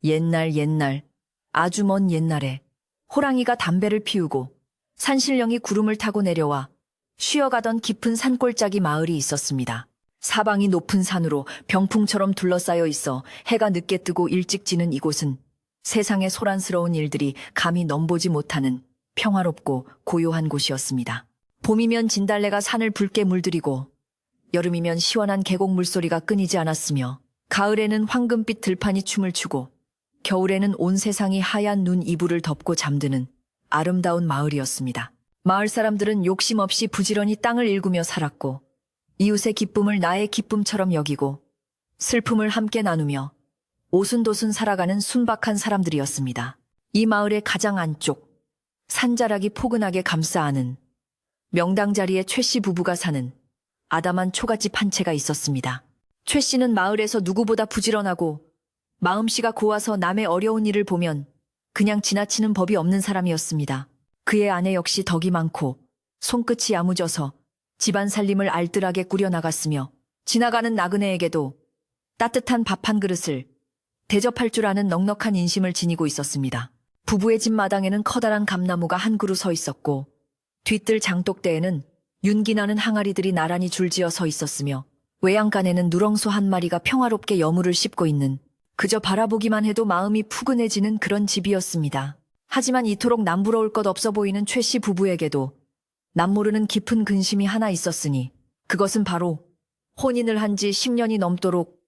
옛날, 아주 먼 옛날에 호랑이가 담배를 피우고 산신령이 구름을 타고 내려와 쉬어가던 깊은 산골짜기 마을이 있었습니다. 사방이 높은 산으로 병풍처럼 둘러싸여 있어 해가 늦게 뜨고 일찍 지는 이곳은 세상의 소란스러운 일들이 감히 넘보지 못하는 평화롭고 고요한 곳이었습니다. 봄이면 진달래가 산을 붉게 물들이고 여름이면 시원한 계곡 물소리가 끊이지 않았으며 가을에는 황금빛 들판이 춤을 추고 겨울에는 온 세상이 하얀 눈 이불을 덮고 잠드는 아름다운 마을이었습니다. 마을 사람들은 욕심 없이 부지런히 땅을 일구며 살았고 이웃의 기쁨을 나의 기쁨처럼 여기고 슬픔을 함께 나누며 오순도순 살아가는 순박한 사람들이었습니다. 이 마을의 가장 안쪽 산자락이 포근하게 감싸 안은 명당 자리에 최 씨 부부가 사는 아담한 초가집 한 채가 있었습니다. 최 씨는 마을에서 누구보다 부지런하고 마음씨가 고와서 남의 어려운 일을 보면 그냥 지나치는 법이 없는 사람이었습니다. 그의 아내 역시 덕이 많고 손끝이 야무져서 집안 살림을 알뜰하게 꾸려나갔으며 지나가는 나그네에게도 따뜻한 밥 한 그릇을 대접할 줄 아는 넉넉한 인심을 지니고 있었습니다. 부부의 집 마당에는 커다란 감나무가 한 그루 서 있었고 뒤뜰 장독대에는 윤기나는 항아리들이 나란히 줄지어 서 있었으며 외양간에는 누렁소 한 마리가 평화롭게 여물을 씹고 있는 그저 바라보기만 해도 마음이 푸근해지는 그런 집이었습니다. 하지만 이토록 남부러울 것 없어 보이는 최 씨 부부에게도 남모르는 깊은 근심이 하나 있었으니 그것은 바로 혼인을 한 지 10년이 넘도록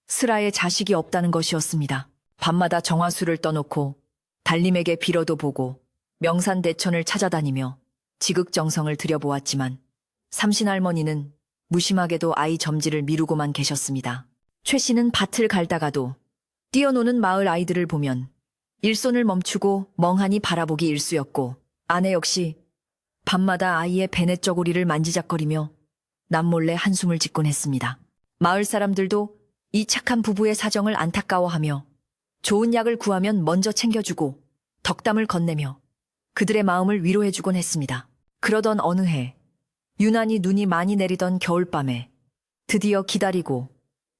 슬아의 자식이 없다는 것이었습니다. 밤마다 정화수를 떠놓고 달님에게 빌어도 보고 명산대천을 찾아다니며 지극정성을 들여보았지만 삼신할머니는 무심하게도 아이 점지를 미루고만 계셨습니다. 최 씨는 밭을 갈다가도 뛰어노는 마을 아이들을 보면 일손을 멈추고 멍하니 바라보기 일쑤였고 아내 역시 밤마다 아이의 베넷저고리를 만지작거리며 남몰래 한숨을 짓곤 했습니다. 마을 사람들도 이 착한 부부의 사정을 안타까워하며 좋은 약을 구하면 먼저 챙겨주고 덕담을 건네며 그들의 마음을 위로해주곤 했습니다. 그러던 어느 해 유난히 눈이 많이 내리던 겨울밤에 드디어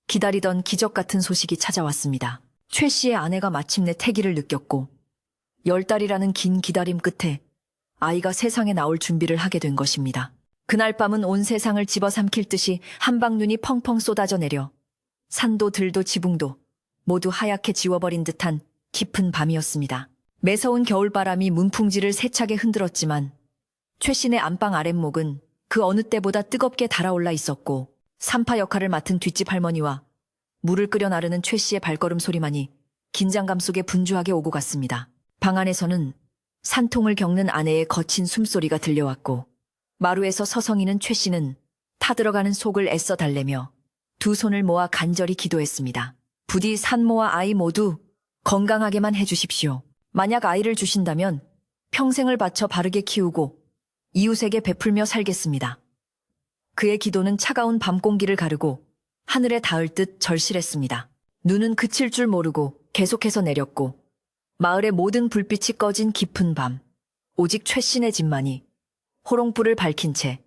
기다리던 기적 같은 소식이 찾아왔습니다. 최 씨의 아내가 마침내 태기를 느꼈고 10달이라는 긴 기다림 끝에 아이가 세상에 나올 준비를 하게 된 것입니다. 그날 밤은 온 세상을 집어삼킬 듯이 한방눈이 펑펑 쏟아져 내려 산도 들도 지붕도 모두 하얗게 지워버린 듯한 깊은 밤이었습니다. 매서운 겨울바람이 문풍지를 세차게 흔들었지만 최 씨네 안방 아랫목은 그 어느 때보다 뜨겁게 달아올라 있었고 산파 역할을 맡은 뒷집 할머니와 물을 끓여 나르는 최 씨의 발걸음 소리만이 긴장감 속에 분주하게 오고 갔습니다. 방 안에서는 산통을 겪는 아내의 거친 숨소리가 들려왔고 마루에서 서성이는 최 씨는 타들어가는 속을 애써 달래며 두 손을 모아 간절히 기도했습니다. 부디 산모와 아이 모두 건강하게만 해주십시오. 만약 아이를 주신다면 평생을 바쳐 바르게 키우고 이웃에게 베풀며 살겠습니다. 그의 기도는 차가운 밤 공기를 가르고 하늘에 닿을 듯 절실했습니다. 눈은 그칠 줄 모르고 계속해서 내렸고 마을의 모든 불빛이 꺼진 깊은 밤, 오직 최 씨네 집만이 호롱불을 밝힌 채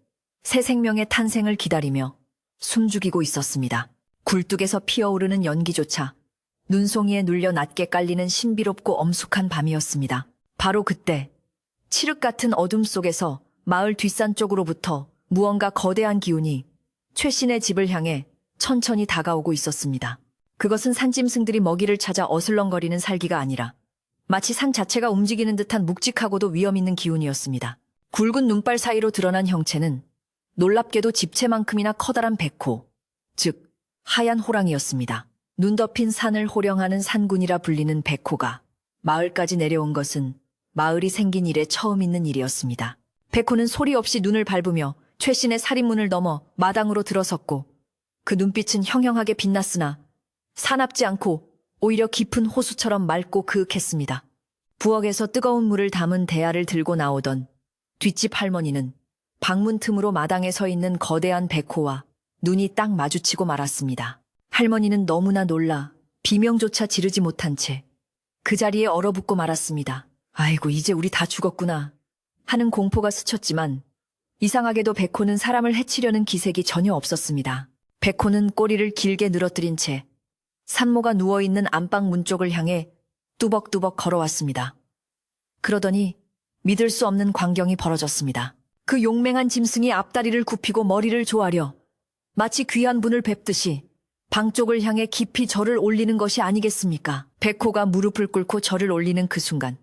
새 생명의 탄생을 기다리며 숨죽이고 있었습니다. 굴뚝에서 피어오르는 연기조차 눈송이에 눌려 낮게 깔리는 신비롭고 엄숙한 밤이었습니다. 바로 그때 칠흑 같은 어둠 속에서 마을 뒷산 쪽으로부터 무언가 거대한 기운이 최 씨네 집을 향해 천천히 다가오고 있었습니다. 그것은 산짐승들이 먹이를 찾아 어슬렁거리는 살기가 아니라 마치 산 자체가 움직이는 듯한 묵직하고도 위험 있는 기운이었습니다. 굵은 눈발 사이로 드러난 형체는 놀랍게도 집채만큼이나 커다란 백호, 즉 하얀 호랑이였습니다. 눈 덮인 산을 호령하는 산군이라 불리는 백호가 마을까지 내려온 것은 마을이 생긴 이래 처음 있는 일이었습니다. 백호는 소리 없이 눈을 밟으며 최 씨네 살인문을 넘어 마당으로 들어섰고 그 눈빛은 형형하게 빛났으나 사납지 않고 오히려 깊은 호수처럼 맑고 그윽했습니다. 부엌에서 뜨거운 물을 담은 대야를 들고 나오던 뒷집 할머니는 방문 틈으로 마당에 서 있는 거대한 백호와 눈이 딱 마주치고 말았습니다. 할머니는 너무나 놀라 비명조차 지르지 못한 채 그 자리에 얼어붙고 말았습니다. 아이고, 이제 우리 다 죽었구나 하는 공포가 스쳤지만 이상하게도 백호는 사람을 해치려는 기색이 전혀 없었습니다. 백호는 꼬리를 길게 늘어뜨린 채 산모가 누워있는 안방 문 쪽을 향해 뚜벅뚜벅 걸어왔습니다. 그러더니 믿을 수 없는 광경이 벌어졌습니다. 그 용맹한 짐승이 앞다리를 굽히고 머리를 조아려 마치 귀한 분을 뵙듯이 방 쪽을 향해 깊이 절을 올리는 것이 아니겠습니까? 백호가 무릎을 꿇고 절을 올리는 그 순간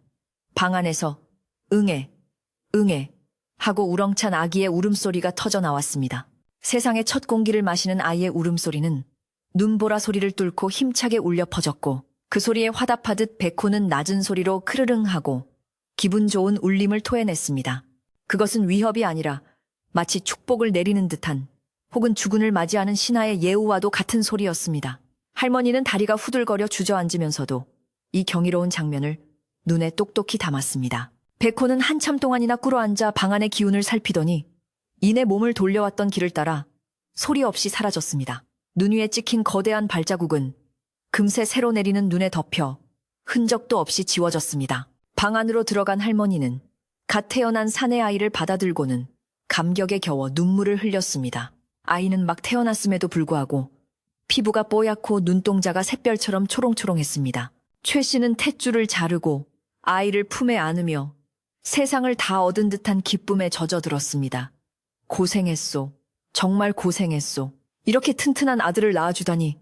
방 안에서 응애, 응애 하고 우렁찬 아기의 울음소리가 터져 나왔습니다. 세상의 첫 공기를 마시는 아이의 울음소리는 눈보라 소리를 뚫고 힘차게 울려 퍼졌고 그 소리에 화답하듯 백호는 낮은 소리로 크르릉 하고 기분 좋은 울림을 토해냈습니다. 그것은 위협이 아니라 마치 축복을 내리는 듯한 혹은 주군을 맞이하는 신하의 예우와도 같은 소리였습니다. 할머니는 다리가 후들거려 주저앉으면서도 이 경이로운 장면을 눈에 똑똑히 담았습니다. 백호는 한참 동안이나 꿇어앉아 방 안의 기운을 살피더니 이내 몸을 돌려왔던 길을 따라 소리 없이 사라졌습니다. 눈 위에 찍힌 거대한 발자국은 금세 새로 내리는 눈에 덮여 흔적도 없이 지워졌습니다. 방 안으로 들어간 할머니는 갓 태어난 사내 아이를 받아들고는 감격에 겨워 눈물을 흘렸습니다. 아이는 막 태어났음에도 불구하고 피부가 뽀얗고 눈동자가 샛별처럼 초롱초롱했습니다. 최 씨는 탯줄을 자르고 아이를 품에 안으며 세상을 다 얻은 듯한 기쁨에 젖어들었습니다. 고생했소. 정말 고생했소. 이렇게 튼튼한 아들을 낳아주다니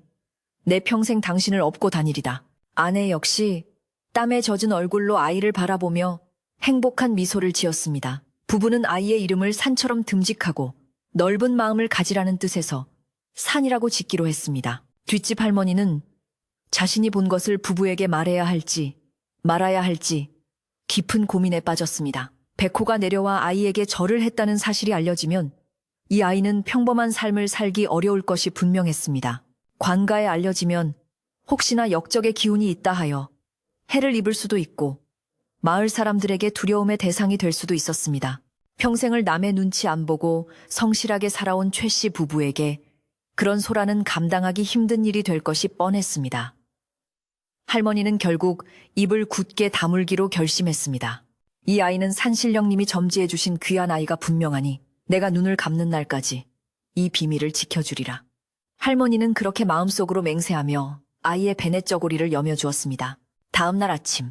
내 평생 당신을 업고 다니리다. 아내 역시 땀에 젖은 얼굴로 아이를 바라보며 행복한 미소를 지었습니다. 부부는 아이의 이름을 산처럼 듬직하고 넓은 마음을 가지라는 뜻에서 산이라고 짓기로 했습니다. 뒷집 할머니는 자신이 본 것을 부부에게 말해야 할지 말아야 할지 깊은 고민에 빠졌습니다. 백호가 내려와 아이에게 절을 했다는 사실이 알려지면 이 아이는 평범한 삶을 살기 어려울 것이 분명했습니다. 관가에 알려지면 혹시나 역적의 기운이 있다 하여 해를 입을 수도 있고 마을 사람들에게 두려움의 대상이 될 수도 있었습니다. 평생을 남의 눈치 안 보고 성실하게 살아온 최 씨 부부에게 그런 소란은 감당하기 힘든 일이 될 것이 뻔했습니다. 할머니는 결국 입을 굳게 다물기로 결심했습니다. 이 아이는 산신령님이 점지해 주신 귀한 아이가 분명하니 내가 눈을 감는 날까지 이 비밀을 지켜주리라. 할머니는 그렇게 마음속으로 맹세하며 아이의 베넷저고리를 여며주었습니다. 다음 날 아침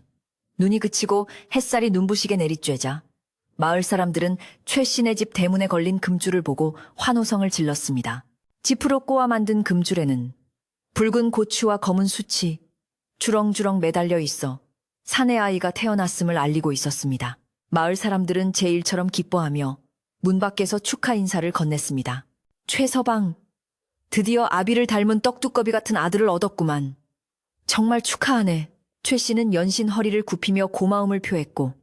눈이 그치고 햇살이 눈부시게 내리쬐자 마을 사람들은 최 씨네 집 대문에 걸린 금줄을 보고 환호성을 질렀습니다. 지프로 꼬아 만든 금줄에는 붉은 고추와 검은 숯이 주렁주렁 매달려 있어 사내 아이가 태어났음을 알리고 있었습니다. 마을 사람들은 제 일처럼 기뻐하며 문 밖에서 축하 인사를 건넸습니다. 최서방, 드디어 아비를 닮은 떡두꺼비 같은 아들을 얻었구만. 정말 축하하네. 최 씨는 연신 허리를 굽히며 고마움을 표했고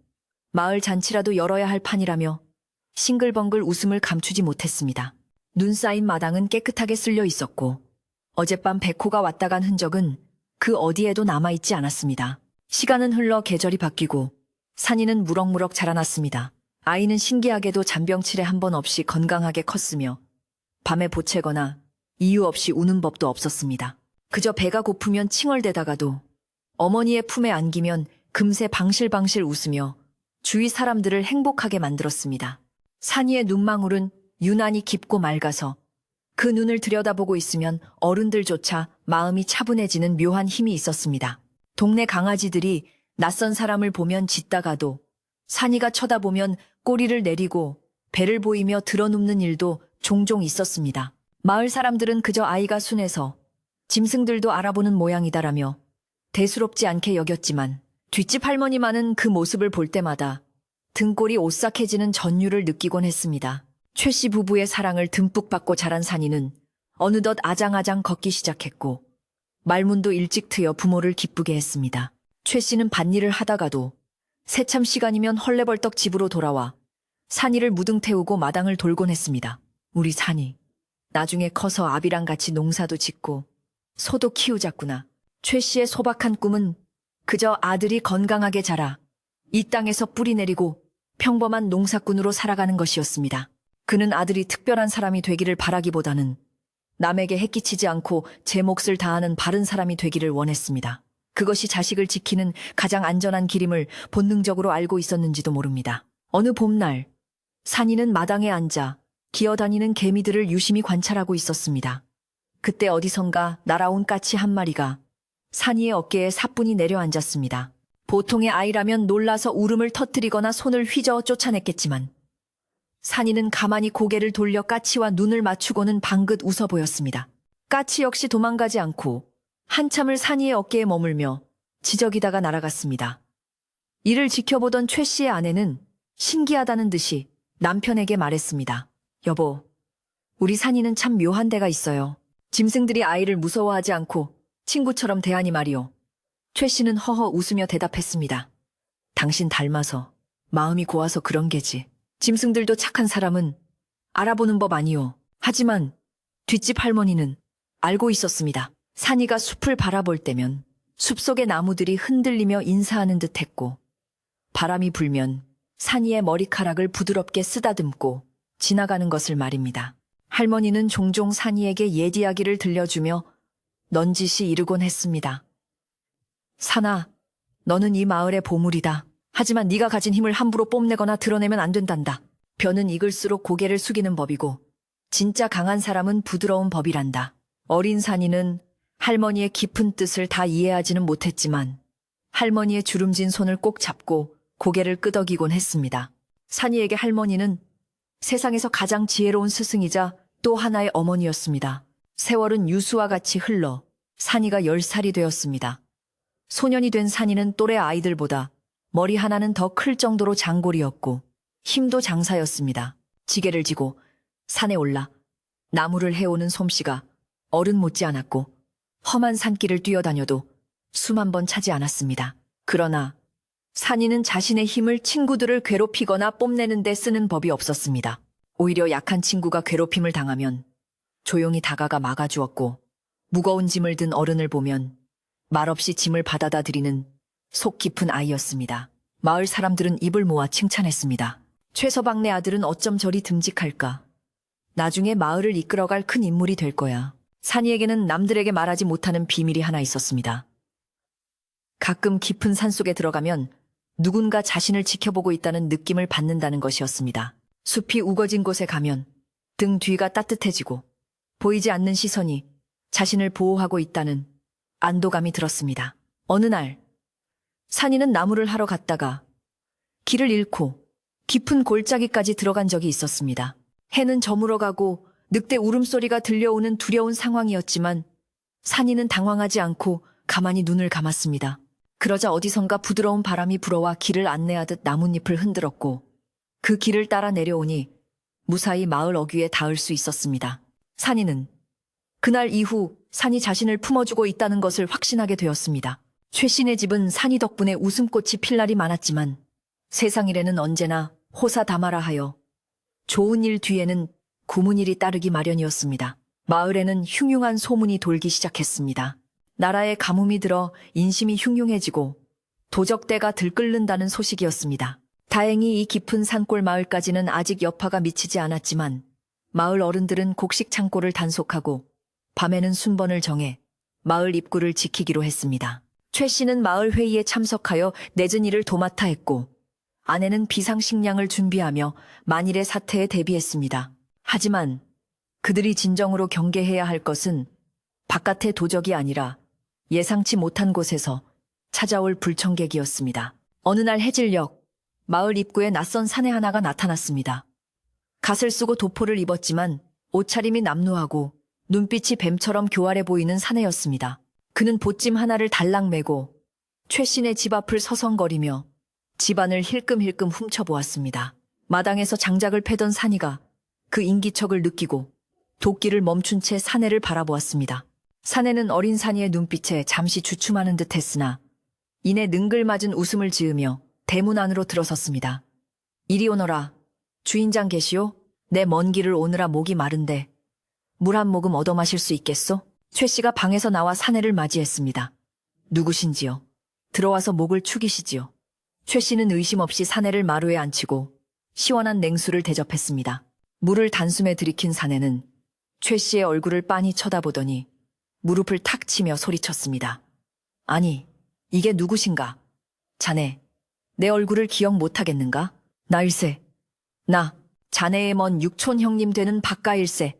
마을 잔치라도 열어야 할 판이라며 싱글벙글 웃음을 감추지 못했습니다. 눈 쌓인 마당은 깨끗하게 쓸려 있었고 어젯밤 백호가 왔다 간 흔적은 그 어디에도 남아있지 않았습니다. 시간은 흘러 계절이 바뀌고 산이는 무럭무럭 자라났습니다. 아이는 신기하게도 잔병치레 한 번 없이 건강하게 컸으며 밤에 보채거나 이유 없이 우는 법도 없었습니다. 그저 배가 고프면 칭얼대다가도 어머니의 품에 안기면 금세 방실방실 웃으며 주위 사람들을 행복하게 만들었습니다. 산이의 눈망울은 유난히 깊고 맑아서 그 눈을 들여다보고 있으면 어른들조차 마음이 차분해지는 묘한 힘이 있었습니다. 동네 강아지들이 낯선 사람을 보면 짖다가도 산이가 쳐다보면 꼬리를 내리고 배를 보이며 드러눕는 일도 종종 있었습니다. 마을 사람들은 그저 아이가 순해서 짐승들도 알아보는 모양이다라며 대수롭지 않게 여겼지만 뒷집 할머니만은 그 모습을 볼 때마다 등골이 오싹해지는 전율을 느끼곤 했습니다. 최 씨 부부의 사랑을 듬뿍 받고 자란 산이는 어느덧 아장아장 걷기 시작했고 말문도 일찍 트여 부모를 기쁘게 했습니다. 최 씨는 밭일을 하다가도 새참 시간이면 헐레벌떡 집으로 돌아와 산이를 무등 태우고 마당을 돌곤 했습니다. 우리 산이 나중에 커서 아비랑 같이 농사도 짓고 소도 키우자꾸나. 최 씨의 소박한 꿈은 그저 아들이 건강하게 자라 이 땅에서 뿌리 내리고 평범한 농사꾼으로 살아가는 것이었습니다. 그는 아들이 특별한 사람이 되기를 바라기보다는 남에게 해끼치지 않고 제 몫을 다하는 바른 사람이 되기를 원했습니다. 그것이 자식을 지키는 가장 안전한 길임을 본능적으로 알고 있었는지도 모릅니다. 어느 봄날 산이는 마당에 앉아 기어다니는 개미들을 유심히 관찰하고 있었습니다. 그때 어디선가 날아온 까치 한 마리가 산이의 어깨에 사뿐히 내려앉았습니다. 보통의 아이라면 놀라서 울음을 터뜨리거나 손을 휘저어 쫓아냈겠지만 산이는 가만히 고개를 돌려 까치와 눈을 맞추고는 방긋 웃어 보였습니다. 까치 역시 도망가지 않고 한참을 산이의 어깨에 머물며 지저귀다가 날아갔습니다. 이를 지켜보던 최 씨의 아내는 신기하다는 듯이 남편에게 말했습니다. 여보, 우리 산이는 참 묘한 데가 있어요. 짐승들이 아이를 무서워하지 않고 친구처럼 대하니 말이요. 최 씨는 허허 웃으며 대답했습니다. 당신 닮아서 마음이 고와서 그런 게지. 짐승들도 착한 사람은 알아보는 법 아니요. 하지만 뒷집 할머니는 알고 있었습니다. 산이가 숲을 바라볼 때면 숲속의 나무들이 흔들리며 인사하는 듯 했고 바람이 불면 산이의 머리카락을 부드럽게 쓰다듬고 지나가는 것을 말입니다. 할머니는 종종 산이에게 옛 이야기를 들려주며 넌지시 이르곤 했습니다. 산아, 너는 이 마을의 보물이다. 하지만 네가 가진 힘을 함부로 뽐내거나 드러내면 안 된단다. 벼는 익을수록 고개를 숙이는 법이고 진짜 강한 사람은 부드러운 법이란다. 어린 산이는 할머니의 깊은 뜻을 다 이해하지는 못했지만 할머니의 주름진 손을 꼭 잡고 고개를 끄덕이곤 했습니다. 산이에게 할머니는 세상에서 가장 지혜로운 스승이자 또 하나의 어머니였습니다. 세월은 유수와 같이 흘러 산이가 10살이 되었습니다. 소년이 된 산이는 또래 아이들보다 머리 하나는 더 클 정도로 장골이었고 힘도 장사였습니다. 지게를 지고 산에 올라 나무를 해오는 솜씨가 어른 못지 않았고 험한 산길을 뛰어다녀도 숨 한 번 차지 않았습니다. 그러나 산이는 자신의 힘을 친구들을 괴롭히거나 뽐내는 데 쓰는 법이 없었습니다. 오히려 약한 친구가 괴롭힘을 당하면 조용히 다가가 막아주었고 무거운 짐을 든 어른을 보면 말없이 짐을 받아다 드리는 속 깊은 아이였습니다. 마을 사람들은 입을 모아 칭찬했습니다. 최서방네 아들은 어쩜 저리 듬직할까. 나중에 마을을 이끌어갈 큰 인물이 될 거야. 산이에게는 남들에게 말하지 못하는 비밀이 하나 있었습니다. 가끔 깊은 산속에 들어가면 누군가 자신을 지켜보고 있다는 느낌을 받는다는 것이었습니다. 숲이 우거진 곳에 가면 등 뒤가 따뜻해지고 보이지 않는 시선이 자신을 보호하고 있다는 안도감이 들었습니다. 어느 날 산이는 나무를 하러 갔다가 길을 잃고 깊은 골짜기까지 들어간 적이 있었습니다. 해는 저물어가고 늑대 울음소리가 들려오는 두려운 상황이었지만 산이는 당황하지 않고 가만히 눈을 감았습니다. 그러자 어디선가 부드러운 바람이 불어와 길을 안내하듯 나뭇잎을 흔들었고 그 길을 따라 내려오니 무사히 마을 어귀에 닿을 수 있었습니다. 산이는 그날 이후 산이 자신을 품어주고 있다는 것을 확신하게 되었습니다. 최씨네 집은 산이 덕분에 웃음꽃이 필 날이 많았지만 세상 일에는 언제나 호사다마라 하여 좋은 일 뒤에는 구문 일이 따르기 마련이었습니다. 마을에는 흉흉한 소문이 돌기 시작했습니다. 나라에 가뭄이 들어 인심이 흉흉해지고 도적대가 들끓는다는 소식이었습니다. 다행히 이 깊은 산골 마을까지는 아직 여파가 미치지 않았지만 마을 어른들은 곡식 창고를 단속하고 밤에는 순번을 정해 마을 입구를 지키기로 했습니다. 최 씨는 마을 회의에 참석하여 내전 일을 도맡아 했고 아내는 비상식량을 준비하며 만일의 사태에 대비했습니다. 하지만 그들이 진정으로 경계해야 할 것은 바깥의 도적이 아니라 예상치 못한 곳에서 찾아올 불청객이었습니다. 어느 날 해질녘 마을 입구에 낯선 사내 하나가 나타났습니다. 갓을 쓰고 도포를 입었지만 옷차림이 남루하고 눈빛이 뱀처럼 교활해 보이는 사내였습니다. 그는 보찜 하나를 달랑 메고 최 씨네 집 앞을 서성거리며 집안을 힐끔힐끔 훔쳐보았습니다. 마당에서 장작을 패던 산이가 그 인기척을 느끼고 도끼를 멈춘 채 사내를 바라보았습니다. 사내는 어린 산이의 눈빛에 잠시 주춤하는 듯 했으나 이내 능글맞은 웃음을 지으며 대문 안으로 들어섰습니다. 이리 오너라. 주인장 계시오? 내 먼 길을 오느라 목이 마른데 물 한 모금 얻어 마실 수 있겠소? 최 씨가 방에서 나와 사내를 맞이했습니다. 누구신지요? 들어와서 목을 축이시지요. 최 씨는 의심 없이 사내를 마루에 앉히고 시원한 냉수를 대접했습니다. 물을 단숨에 들이킨 사내는 최 씨의 얼굴을 빤히 쳐다보더니 무릎을 탁 치며 소리쳤습니다. 아니, 이게 누구신가? 자네, 내 얼굴을 기억 못하겠는가? 나일세. 나, 자네의 먼 육촌 형님 되는 박가일세.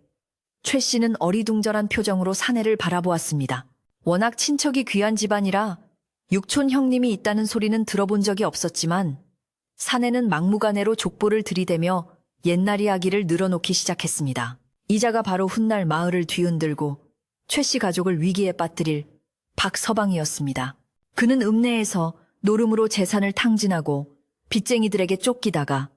최 씨는 어리둥절한 표정으로 사내를 바라보았습니다. 워낙 친척이 귀한 집안이라 육촌 형님이 있다는 소리는 들어본 적이 없었지만 사내는 막무가내로 족보를 들이대며 옛날 이야기를 늘어놓기 시작했습니다. 이자가 바로 훗날 마을을 뒤흔들고 최 씨 가족을 위기에 빠뜨릴 박서방이었습니다. 그는 읍내에서 노름으로 재산을 탕진하고 빚쟁이들에게 쫓기다가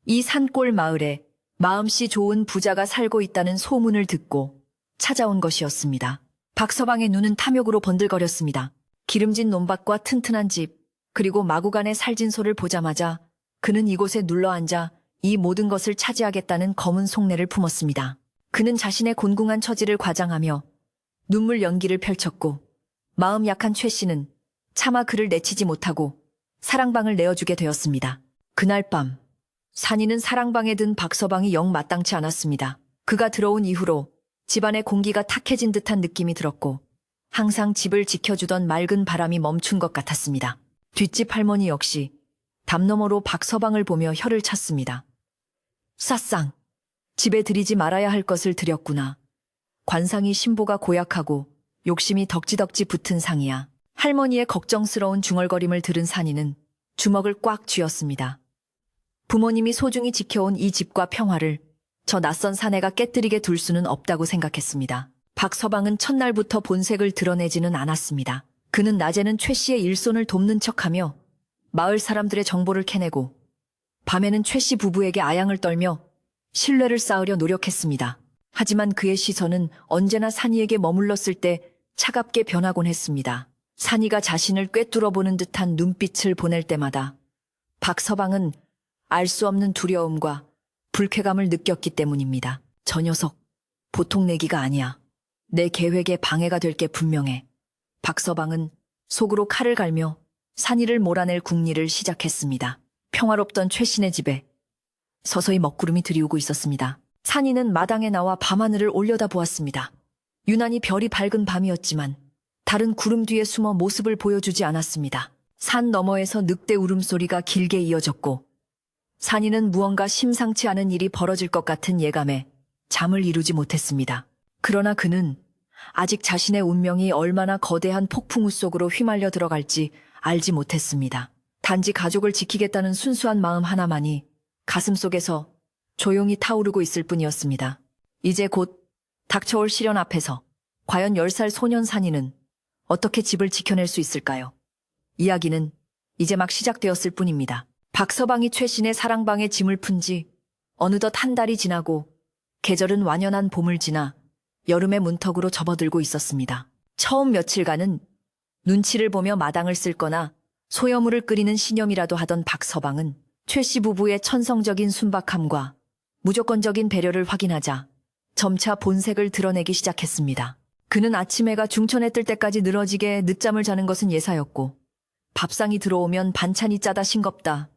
이 산골 마을에 마음씨 좋은 부자가 살고 있다는 소문을 듣고 찾아온 것이었습니다. 박서방의 눈은 탐욕으로 번들거렸습니다. 기름진 논밭과 튼튼한 집, 그리고 마구간의 살진소를 보자마자 그는 이곳에 눌러앉아 이 모든 것을 차지하겠다는 검은 속내를 품었습니다. 그는 자신의 곤궁한 처지를 과장하며 눈물 연기를 펼쳤고 마음 약한 최 씨는 차마 그를 내치지 못하고 사랑방을 내어주게 되었습니다. 그날 밤 산이는 사랑방에 든 박서방이 영 마땅치 않았습니다. 그가 들어온 이후로 집안의 공기가 탁해진 듯한 느낌이 들었고 항상 집을 지켜주던 맑은 바람이 멈춘 것 같았습니다. 뒷집 할머니 역시 담너머로 박서방을 보며 혀를 찼습니다. 싸쌍, 집에 들이지 말아야 할 것을 들였구나. 관상이 신보가 고약하고 욕심이 덕지덕지 붙은 상이야. 할머니의 걱정스러운 중얼거림을 들은 산이는 주먹을 꽉 쥐었습니다. 부모님이 소중히 지켜온 이 집과 평화를 저 낯선 사내가 깨뜨리게 둘 수는 없다고 생각했습니다. 박서방은 첫날부터 본색을 드러내지는 않았습니다. 그는 낮에는 최 씨의 일손을 돕는 척하며 마을 사람들의 정보를 캐내고 밤에는 최 씨 부부에게 아양을 떨며 신뢰를 쌓으려 노력했습니다. 하지만 그의 시선은 언제나 산이에게 머물렀을 때 차갑게 변하곤 했습니다. 산이가 자신을 꿰뚫어보는 듯한 눈빛을 보낼 때마다 박서방은 알 수 없는 두려움과 불쾌감을 느꼈기 때문입니다. 저 녀석, 보통 내기가 아니야. 내 계획에 방해가 될 게 분명해. 박서방은 속으로 칼을 갈며 산이를 몰아낼 궁리를 시작했습니다. 평화롭던 최신의 집에 서서히 먹구름이 들이우고 있었습니다. 산이는 마당에 나와 밤하늘을 올려다보았습니다. 유난히 별이 밝은 밤이었지만 다른 구름 뒤에 숨어 모습을 보여주지 않았습니다. 산 너머에서 늑대 울음소리가 길게 이어졌고 산이는 무언가 심상치 않은 일이 벌어질 것 같은 예감에 잠을 이루지 못했습니다. 그러나 그는 아직 자신의 운명이 얼마나 거대한 폭풍우 속으로 휘말려 들어갈지 알지 못했습니다. 단지 가족을 지키겠다는 순수한 마음 하나만이 가슴속에서 조용히 타오르고 있을 뿐이었습니다. 이제 곧 닥쳐올 시련 앞에서 과연 10살 소년 산이는 어떻게 집을 지켜낼 수 있을까요? 이야기는 이제 막 시작되었을 뿐입니다. 박서방이 최신의 사랑방에 짐을 푼 지 어느덧 한 달이 지나고 계절은 완연한 봄을 지나 여름의 문턱으로 접어들고 있었습니다. 처음 며칠간은 눈치를 보며 마당을 쓸거나 소여물을 끓이는 신념이라도 하던 박서방은 최 씨 부부의 천성적인 순박함과 무조건적인 배려를 확인하자 점차 본색을 드러내기 시작했습니다. 그는 아침 해가 중천에 뜰 때까지 늘어지게 늦잠을 자는 것은 예사였고 밥상이 들어오면 반찬이 짜다 싱겁다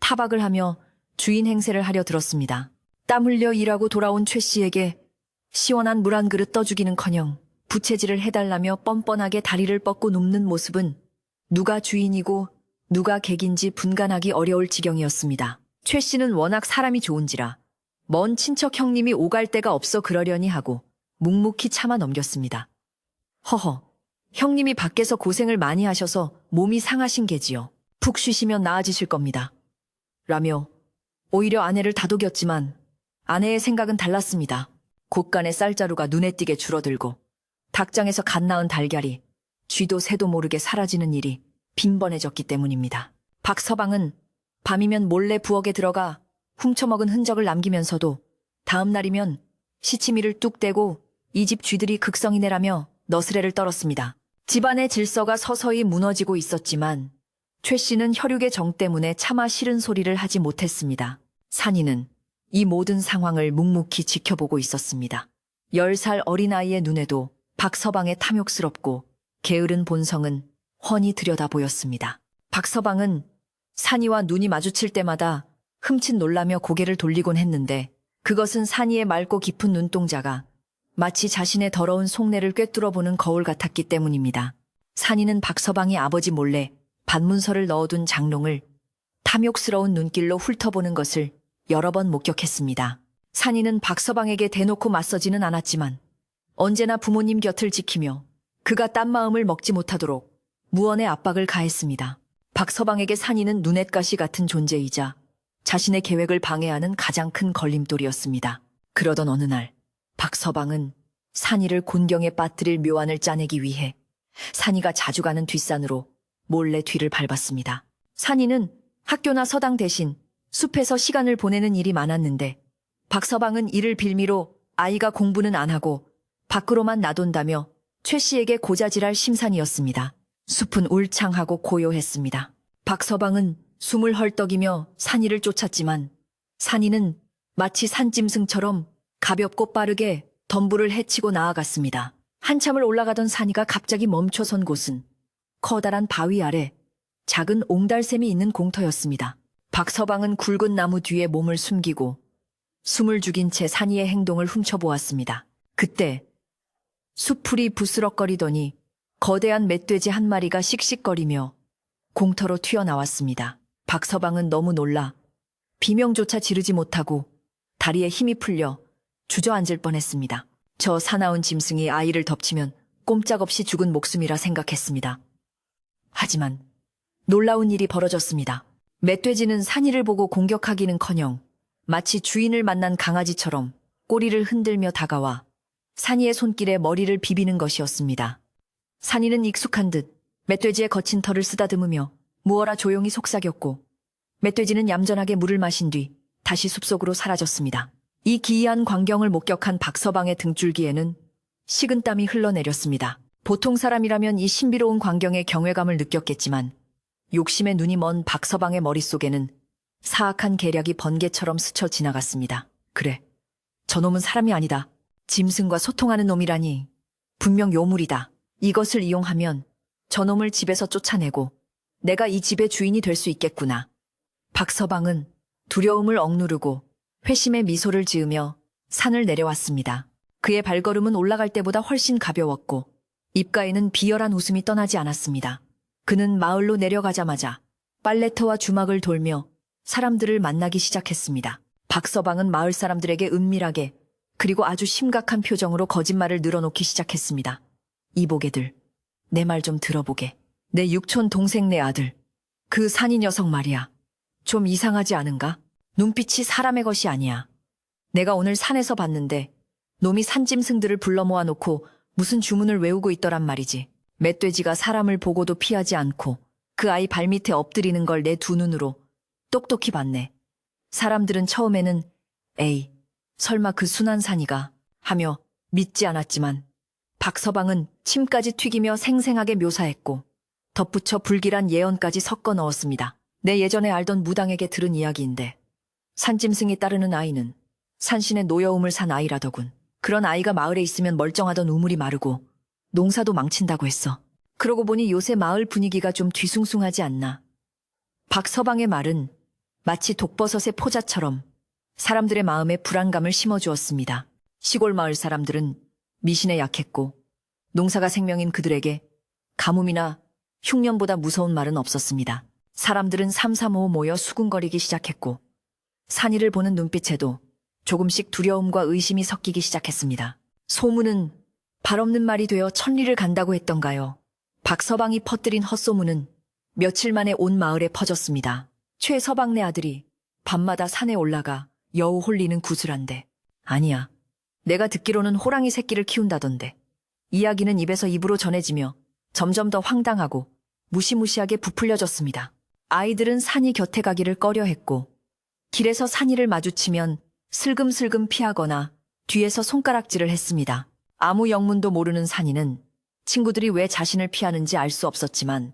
타박을 하며 주인 행세를 하려 들었습니다. 땀 흘려 일하고 돌아온 최 씨에게 시원한 물 한 그릇 떠주기는커녕 부채질을 해달라며 뻔뻔하게 다리를 뻗고 눕는 모습은 누가 주인이고 누가 객인지 분간하기 어려울 지경이었습니다. 최 씨는 워낙 사람이 좋은지라 먼 친척 형님이 오갈 데가 없어 그러려니 하고 묵묵히 참아 넘겼습니다. 허허, 형님이 밖에서 고생을 많이 하셔서 몸이 상하신 게지요. 푹 쉬시면 나아지실 겁니다. 라며 오히려 아내를 다독였지만 아내의 생각은 달랐습니다. 곳간의 쌀자루가 눈에 띄게 줄어들고 닭장에서 갓 낳은 달걀이 쥐도 새도 모르게 사라지는 일이 빈번해졌기 때문입니다. 박서방은 밤이면 몰래 부엌에 들어가 훔쳐먹은 흔적을 남기면서도 다음 날이면 시치미를 뚝 떼고 이 집 쥐들이 극성이네라며 너스레를 떨었습니다. 집안의 질서가 서서히 무너지고 있었지만 최 씨는 혈육의 정 때문에 차마 싫은 소리를 하지 못했습니다. 산이는 이 모든 상황을 묵묵히 지켜보고 있었습니다. 10살 어린아이의 눈에도 박서방의 탐욕스럽고 게으른 본성은 훤히 들여다 보였습니다. 박서방은 산이와 눈이 마주칠 때마다 흠칫 놀라며 고개를 돌리곤 했는데 그것은 산이의 맑고 깊은 눈동자가 마치 자신의 더러운 속내를 꿰뚫어보는 거울 같았기 때문입니다. 산이는 박서방이 아버지 몰래 반문서를 넣어둔 장롱을 탐욕스러운 눈길로 훑어보는 것을 여러 번 목격했습니다. 산이는 박서방에게 대놓고 맞서지는 않았지만 언제나 부모님 곁을 지키며 그가 딴 마음을 먹지 못하도록 무언의 압박을 가했습니다. 박서방에게 산이는 눈엣가시 같은 존재이자 자신의 계획을 방해하는 가장 큰 걸림돌이었습니다. 그러던 어느 날 박서방은 산이를 곤경에 빠뜨릴 묘안을 짜내기 위해 산이가 자주 가는 뒷산으로 몰래 뒤를 밟았습니다. 산이는 학교나 서당 대신 숲에서 시간을 보내는 일이 많았는데 박서방은 이를 빌미로 아이가 공부는 안 하고 밖으로만 나돈다며 최 씨에게 고자질할 심산이었습니다. 숲은 울창하고 고요했습니다. 박서방은 숨을 헐떡이며 산이를 쫓았지만 산이는 마치 산짐승처럼 가볍고 빠르게 덤불을 헤치고 나아갔습니다. 한참을 올라가던 산이가 갑자기 멈춰선 곳은 커다란 바위 아래 작은 옹달샘이 있는 공터였습니다. 박서방은 굵은 나무 뒤에 몸을 숨기고 숨을 죽인 채 산이의 행동을 훔쳐보았습니다. 그때 숲풀이 부스럭거리더니 거대한 멧돼지 한 마리가 씩씩거리며 공터로 튀어나왔습니다. 박서방은 너무 놀라 비명조차 지르지 못하고 다리에 힘이 풀려 주저앉을 뻔했습니다. 저 사나운 짐승이 아이를 덮치면 꼼짝없이 죽은 목숨이라 생각했습니다. 하지만 놀라운 일이 벌어졌습니다. 멧돼지는 산이를 보고 공격하기는커녕 마치 주인을 만난 강아지처럼 꼬리를 흔들며 다가와 산이의 손길에 머리를 비비는 것이었습니다. 산이는 익숙한 듯 멧돼지의 거친 털을 쓰다듬으며 무어라 조용히 속삭였고 멧돼지는 얌전하게 물을 마신 뒤 다시 숲속으로 사라졌습니다. 이 기이한 광경을 목격한 박서방의 등줄기에는 식은땀이 흘러내렸습니다. 보통 사람이라면 이 신비로운 광경에 경외감을 느꼈겠지만 욕심에 눈이 먼 박서방의 머릿속에는 사악한 계략이 번개처럼 스쳐 지나갔습니다. 그래, 저놈은 사람이 아니다. 짐승과 소통하는 놈이라니 분명 요물이다. 이것을 이용하면 저놈을 집에서 쫓아내고 내가 이 집의 주인이 될 수 있겠구나. 박서방은 두려움을 억누르고 회심의 미소를 지으며 산을 내려왔습니다. 그의 발걸음은 올라갈 때보다 훨씬 가벼웠고 입가에는 비열한 웃음이 떠나지 않았습니다. 그는 마을로 내려가자마자 빨래터와 주막을 돌며 사람들을 만나기 시작했습니다. 박서방은 마을 사람들에게 은밀하게 그리고 아주 심각한 표정으로 거짓말을 늘어놓기 시작했습니다. 이보게들, 내 말 좀 들어보게. 내 육촌 동생 내 아들, 그 산이 녀석 말이야. 좀 이상하지 않은가? 눈빛이 사람의 것이 아니야. 내가 오늘 산에서 봤는데 놈이 산짐승들을 불러 모아놓고 무슨 주문을 외우고 있더란 말이지. 멧돼지가 사람을 보고도 피하지 않고 그 아이 발밑에 엎드리는 걸 내 두 눈으로 똑똑히 봤네. 사람들은 처음에는 에이, 설마 그 순한 산이가 하며 믿지 않았지만 박서방은 침까지 튀기며 생생하게 묘사했고 덧붙여 불길한 예언까지 섞어 넣었습니다. 내 예전에 알던 무당에게 들은 이야기인데 산짐승이 따르는 아이는 산신의 노여움을 산 아이라더군. 그런 아이가 마을에 있으면 멀쩡하던 우물이 마르고 농사도 망친다고 했어. 그러고 보니 요새 마을 분위기가 좀 뒤숭숭하지 않나. 박서방의 말은 마치 독버섯의 포자처럼 사람들의 마음에 불안감을 심어주었습니다. 시골 마을 사람들은 미신에 약했고 농사가 생명인 그들에게 가뭄이나 흉년보다 무서운 말은 없었습니다. 사람들은 삼삼오오 모여 수군거리기 시작했고 산이를 보는 눈빛에도 조금씩 두려움과 의심이 섞이기 시작했습니다. 소문은 발 없는 말이 되어 천리를 간다고 했던가요. 박서방이 퍼뜨린 헛소문은 며칠 만에 온 마을에 퍼졌습니다. 최서방네 아들이 밤마다 산에 올라가 여우 홀리는 구슬한데. 아니야. 내가 듣기로는 호랑이 새끼를 키운다던데. 이야기는 입에서 입으로 전해지며 점점 더 황당하고 무시무시하게 부풀려졌습니다. 아이들은 산이 곁에 가기를 꺼려했고 길에서 산이를 마주치면 슬금슬금 피하거나 뒤에서 손가락질을 했습니다. 아무 영문도 모르는 산이는 친구들이 왜 자신을 피하는지 알 수 없었지만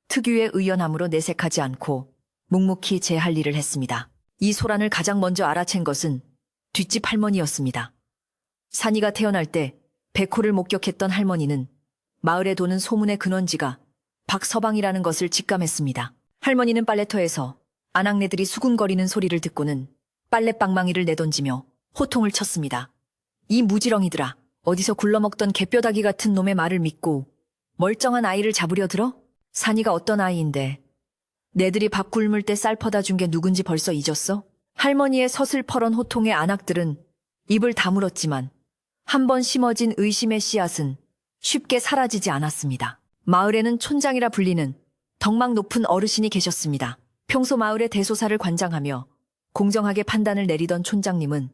특유의 의연함으로 내색하지 않고 묵묵히 제 할 일을 했습니다. 이 소란을 가장 먼저 알아챈 것은 뒷집 할머니였습니다. 산이가 태어날 때 백호를 목격했던 할머니는 마을에 도는 소문의 근원지가 박서방이라는 것을 직감했습니다. 할머니는 빨래터에서 아낙네들이 수군거리는 소리를 듣고는 빨랫방망이를 내던지며 호통을 쳤습니다. 이 무지렁이들아, 어디서 굴러먹던 개뼈다귀 같은 놈의 말을 믿고 멀쩡한 아이를 잡으려 들어? 산이가 어떤 아이인데 내들이 밥 굶을 때 쌀 퍼다 준 게 누군지 벌써 잊었어? 할머니의 서슬퍼런 호통의 안악들은 입을 다물었지만 한 번 심어진 의심의 씨앗은 쉽게 사라지지 않았습니다. 마을에는 촌장이라 불리는 덕망 높은 어르신이 계셨습니다. 평소 마을의 대소사를 관장하며 공정하게 판단을 내리던 촌장님은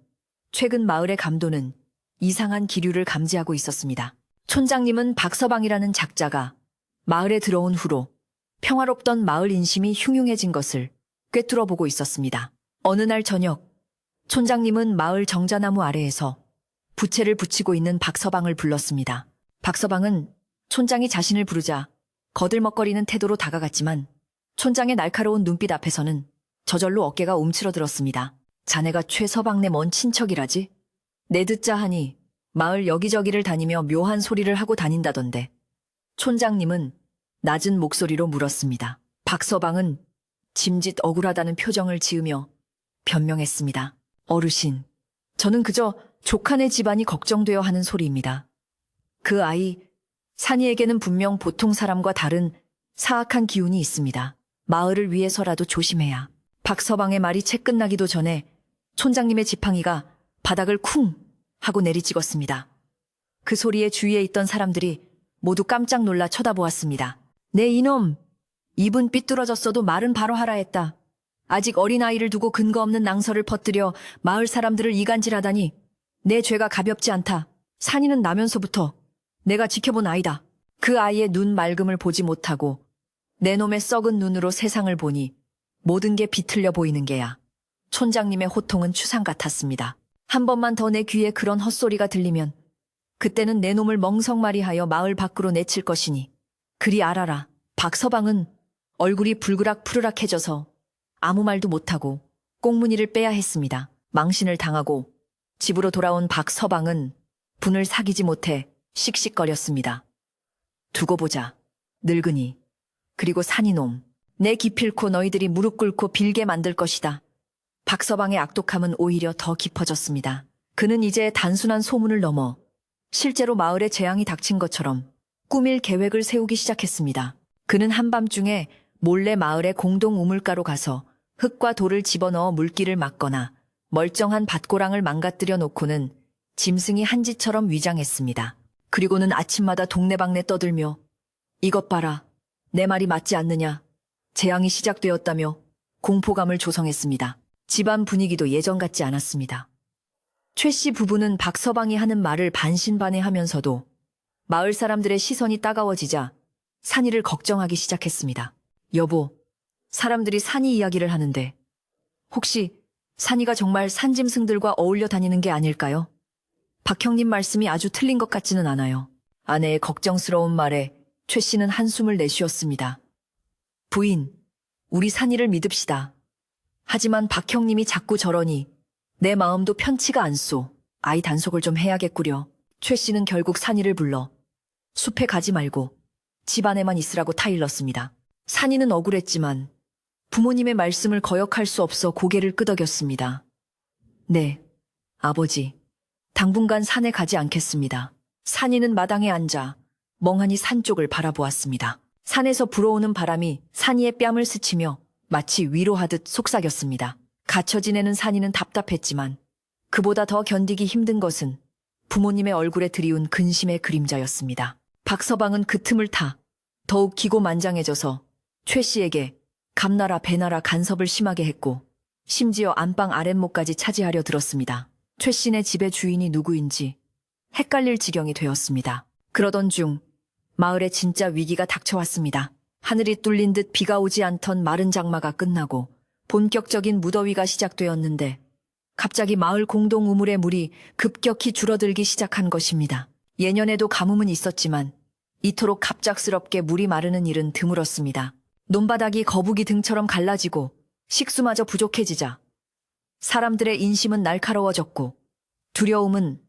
최근 마을의 감도는 이상한 기류를 감지하고 있었습니다. 촌장님은 박서방이라는 작자가 마을에 들어온 후로 평화롭던 마을 인심이 흉흉해진 것을 꿰뚫어 보고 있었습니다. 어느 날 저녁, 촌장님은 마을 정자나무 아래에서 부채를 붙이고 있는 박서방을 불렀습니다. 박서방은 촌장이 자신을 부르자 거들먹거리는 태도로 다가갔지만 촌장의 날카로운 눈빛 앞에서는 저절로 어깨가 움츠러들었습니다. 자네가 최서방네 먼 친척이라지? 내 듣자 하니 마을 여기저기를 다니며 묘한 소리를 하고 다닌다던데. 촌장님은 낮은 목소리로 물었습니다. 박서방은 짐짓 억울하다는 표정을 지으며 변명했습니다. 어르신, 저는 그저 조카네 집안이 걱정되어 하는 소리입니다. 그 아이, 산이에게는 분명 보통 사람과 다른 사악한 기운이 있습니다. 마을을 위해서라도 조심해야. 박서방의 말이 채 끝나기도 전에 촌장님의 지팡이가 바닥을 쿵 하고 내리찍었습니다. 그 소리에 주위에 있던 사람들이 모두 깜짝 놀라 쳐다보았습니다. 네 이놈! 입은 삐뚤어졌어도 말은 바로 하라 했다. 아직 어린아이를 두고 근거 없는 낭설을 퍼뜨려 마을 사람들을 이간질하다니 내 죄가 가볍지 않다. 산이는 나면서부터 내가 지켜본 아이다. 그 아이의 눈 맑음을 보지 못하고 내 놈의 썩은 눈으로 세상을 보니 모든 게 비틀려 보이는 게야. 촌장님의 호통은 추상 같았습니다. 한 번만 더 내 귀에 그런 헛소리가 들리면 그때는 내 놈을 멍석말이하여 마을 밖으로 내칠 것이니 그리 알아라. 박서방은 얼굴이 불그락 푸르락해져서 아무 말도 못하고 꽁무니를 빼야 했습니다. 망신을 당하고 집으로 돌아온 박서방은 분을 사귀지 못해 씩씩거렸습니다. 두고 보자. 늙은이. 그리고 산이놈. 내 기필코 너희들이 무릎 꿇고 빌게 만들 것이다. 박서방의 악독함은 오히려 더 깊어졌습니다. 그는 이제 단순한 소문을 넘어 실제로 마을에 재앙이 닥친 것처럼 꾸밀 계획을 세우기 시작했습니다. 그는 한밤중에 몰래 마을의 공동 우물가로 가서 흙과 돌을 집어넣어 물길을 막거나 멀쩡한 밭고랑을 망가뜨려 놓고는 짐승이 한지처럼 위장했습니다. 그리고는 아침마다 동네방네 떠들며 이것 봐라, 내 말이 맞지 않느냐, 재앙이 시작되었다며 공포감을 조성했습니다. 집안 분위기도 예전 같지 않았습니다. 최 씨 부부는 박서방이 하는 말을 반신반의하면서도 마을 사람들의 시선이 따가워지자 산이를 걱정하기 시작했습니다. 여보, 사람들이 산이 이야기를 하는데 혹시 산이가 정말 산짐승들과 어울려 다니는 게 아닐까요? 박 형님 말씀이 아주 틀린 것 같지는 않아요. 아내의 걱정스러운 말에 최 씨는 한숨을 내쉬었습니다. 부인, 우리 산이를 믿읍시다. 하지만 박 형님이 자꾸 저러니 내 마음도 편치가 않소. 아이 단속을 좀 해야겠구려. 최 씨는 결국 산이를 불러 숲에 가지 말고 집 안에만 있으라고 타일렀습니다. 산이는 억울했지만 부모님의 말씀을 거역할 수 없어 고개를 끄덕였습니다. 네, 아버지. 당분간 산에 가지 않겠습니다. 산이는 마당에 앉아 멍하니 산 쪽을 바라보았습니다. 산에서 불어오는 바람이 산이의 뺨을 스치며 마치 위로하듯 속삭였습니다. 갇혀 지내는 산이는 답답했지만 그보다 더 견디기 힘든 것은 부모님의 얼굴에 드리운 근심의 그림자였습니다. 박서방은 그 틈을 타 더욱 기고만장해져서 최 씨에게 감나라 배나라 간섭을 심하게 했고 심지어 안방 아랫목까지 차지하려 들었습니다. 최 씨네 집의 주인이 누구인지 헷갈릴 지경이 되었습니다. 그러던 중 마을에 진짜 위기가 닥쳐왔습니다. 하늘이 뚫린 듯 비가 오지 않던 마른 장마가 끝나고 본격적인 무더위가 시작되었는데 갑자기 마을 공동 우물의 물이 급격히 줄어들기 시작한 것입니다. 예년에도 가뭄은 있었지만 이토록 갑작스럽게 물이 마르는 일은 드물었습니다. 논바닥이 거북이 등처럼 갈라지고 식수마저 부족해지자 사람들의 인심은 날카로워졌고 두려움은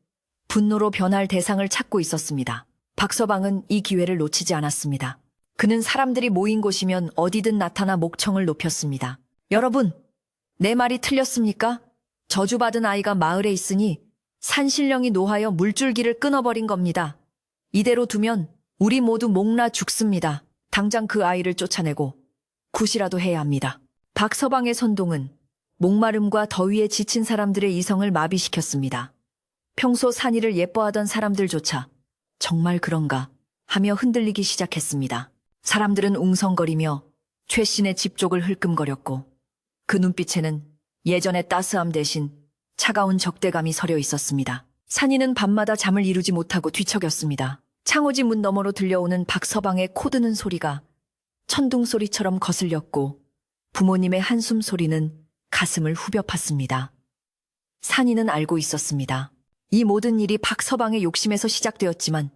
분노로 변할 대상을 찾고 있었습니다. 박서방은 이 기회를 놓치지 않았습니다. 그는 사람들이 모인 곳이면 어디든 나타나 목청을 높였습니다. 여러분, 내 말이 틀렸습니까? 저주받은 아이가 마을에 있으니 산신령이 노하여 물줄기를 끊어버린 겁니다. 이대로 두면 우리 모두 목나 죽습니다. 당장 그 아이를 쫓아내고 굿이라도 해야 합니다. 박서방의 선동은 목마름과 더위에 지친 사람들의 이성을 마비시켰습니다. 평소 산이를 예뻐하던 사람들조차 정말 그런가 하며 흔들리기 시작했습니다. 사람들은 웅성거리며 최씨의 집 쪽을 흘끔거렸고 그 눈빛에는 예전의 따스함 대신 차가운 적대감이 서려 있었습니다. 산이는 밤마다 잠을 이루지 못하고 뒤척였습니다. 창호지 문 너머로 들려오는 박서방의 코드는 소리가 천둥 소리처럼 거슬렸고 부모님의 한숨 소리는 가슴을 후벼 팠습니다. 산이는 알고 있었습니다. 이 모든 일이 박서방의 욕심에서 시작되었지만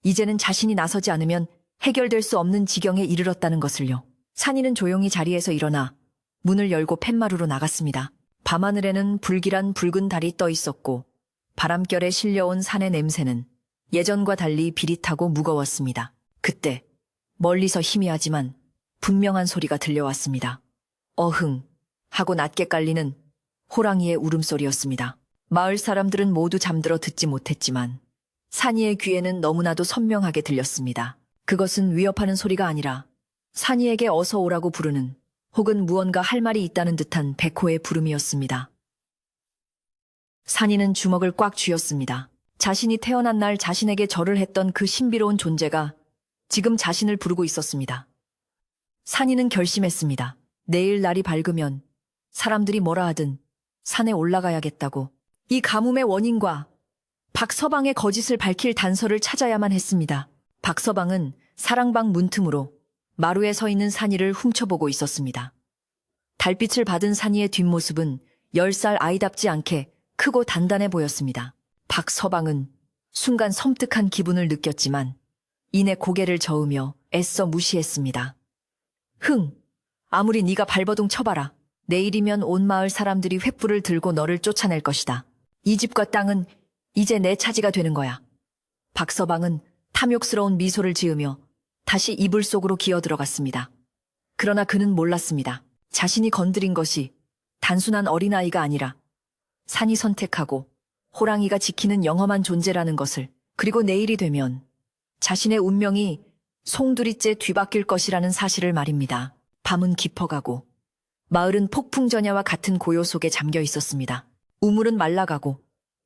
이제는 자신이 나서지 않으면 해결될 수 없는 지경에 이르렀다는 것을요. 산이는 조용히 자리에서 일어나 문을 열고 팻마루로 나갔습니다. 밤하늘에는 불길한 붉은 달이 떠 있었고 바람결에 실려온 산의 냄새는 예전과 달리 비릿하고 무거웠습니다. 그때 멀리서 희미하지만 분명한 소리가 들려왔습니다. 어흥 하고 낮게 깔리는 호랑이의 울음소리였습니다. 마을 사람들은 모두 잠들어 듣지 못했지만 산이의 귀에는 너무나도 선명하게 들렸습니다. 그것은 위협하는 소리가 아니라 산이에게 어서 오라고 부르는 혹은 무언가 할 말이 있다는 듯한 백호의 부름이었습니다. 산이는 주먹을 꽉 쥐었습니다. 자신이 태어난 날 자신에게 절을 했던 그 신비로운 존재가 지금 자신을 부르고 있었습니다. 산이는 결심했습니다. 내일 날이 밝으면 사람들이 뭐라 하든 산에 올라가야겠다고. 이 가뭄의 원인과 박서방의 거짓을 밝힐 단서를 찾아야만 했습니다. 박서방은 사랑방 문틈으로 마루에 서 있는 산이를 훔쳐보고 있었습니다. 달빛을 받은 산이의 뒷모습은 10살 아이답지 않게 크고 단단해 보였습니다. 박서방은 순간 섬뜩한 기분을 느꼈지만 이내 고개를 저으며 애써 무시했습니다. 아무리 네가 발버둥 쳐봐라. 내일이면 온 마을 사람들이 횃불을 들고 너를 쫓아낼 것이다. 이 집과 땅은 이제 내 차지가 되는 거야. 박서방은 탐욕스러운 미소를 지으며 다시 이불 속으로 기어 들어갔습니다. 그러나 그는 몰랐습니다. 자신이 건드린 것이 단순한 어린아이가 아니라 산이 선택하고 호랑이가 지키는 영험한 존재라는 것을, 그리고 내일이 되면 자신의 운명이 송두리째 뒤바뀔 것이라는 사실을 말입니다. 밤은 깊어가고 마을은 폭풍전야와 같은 고요 속에 잠겨 있었습니다. 우물은 말라가고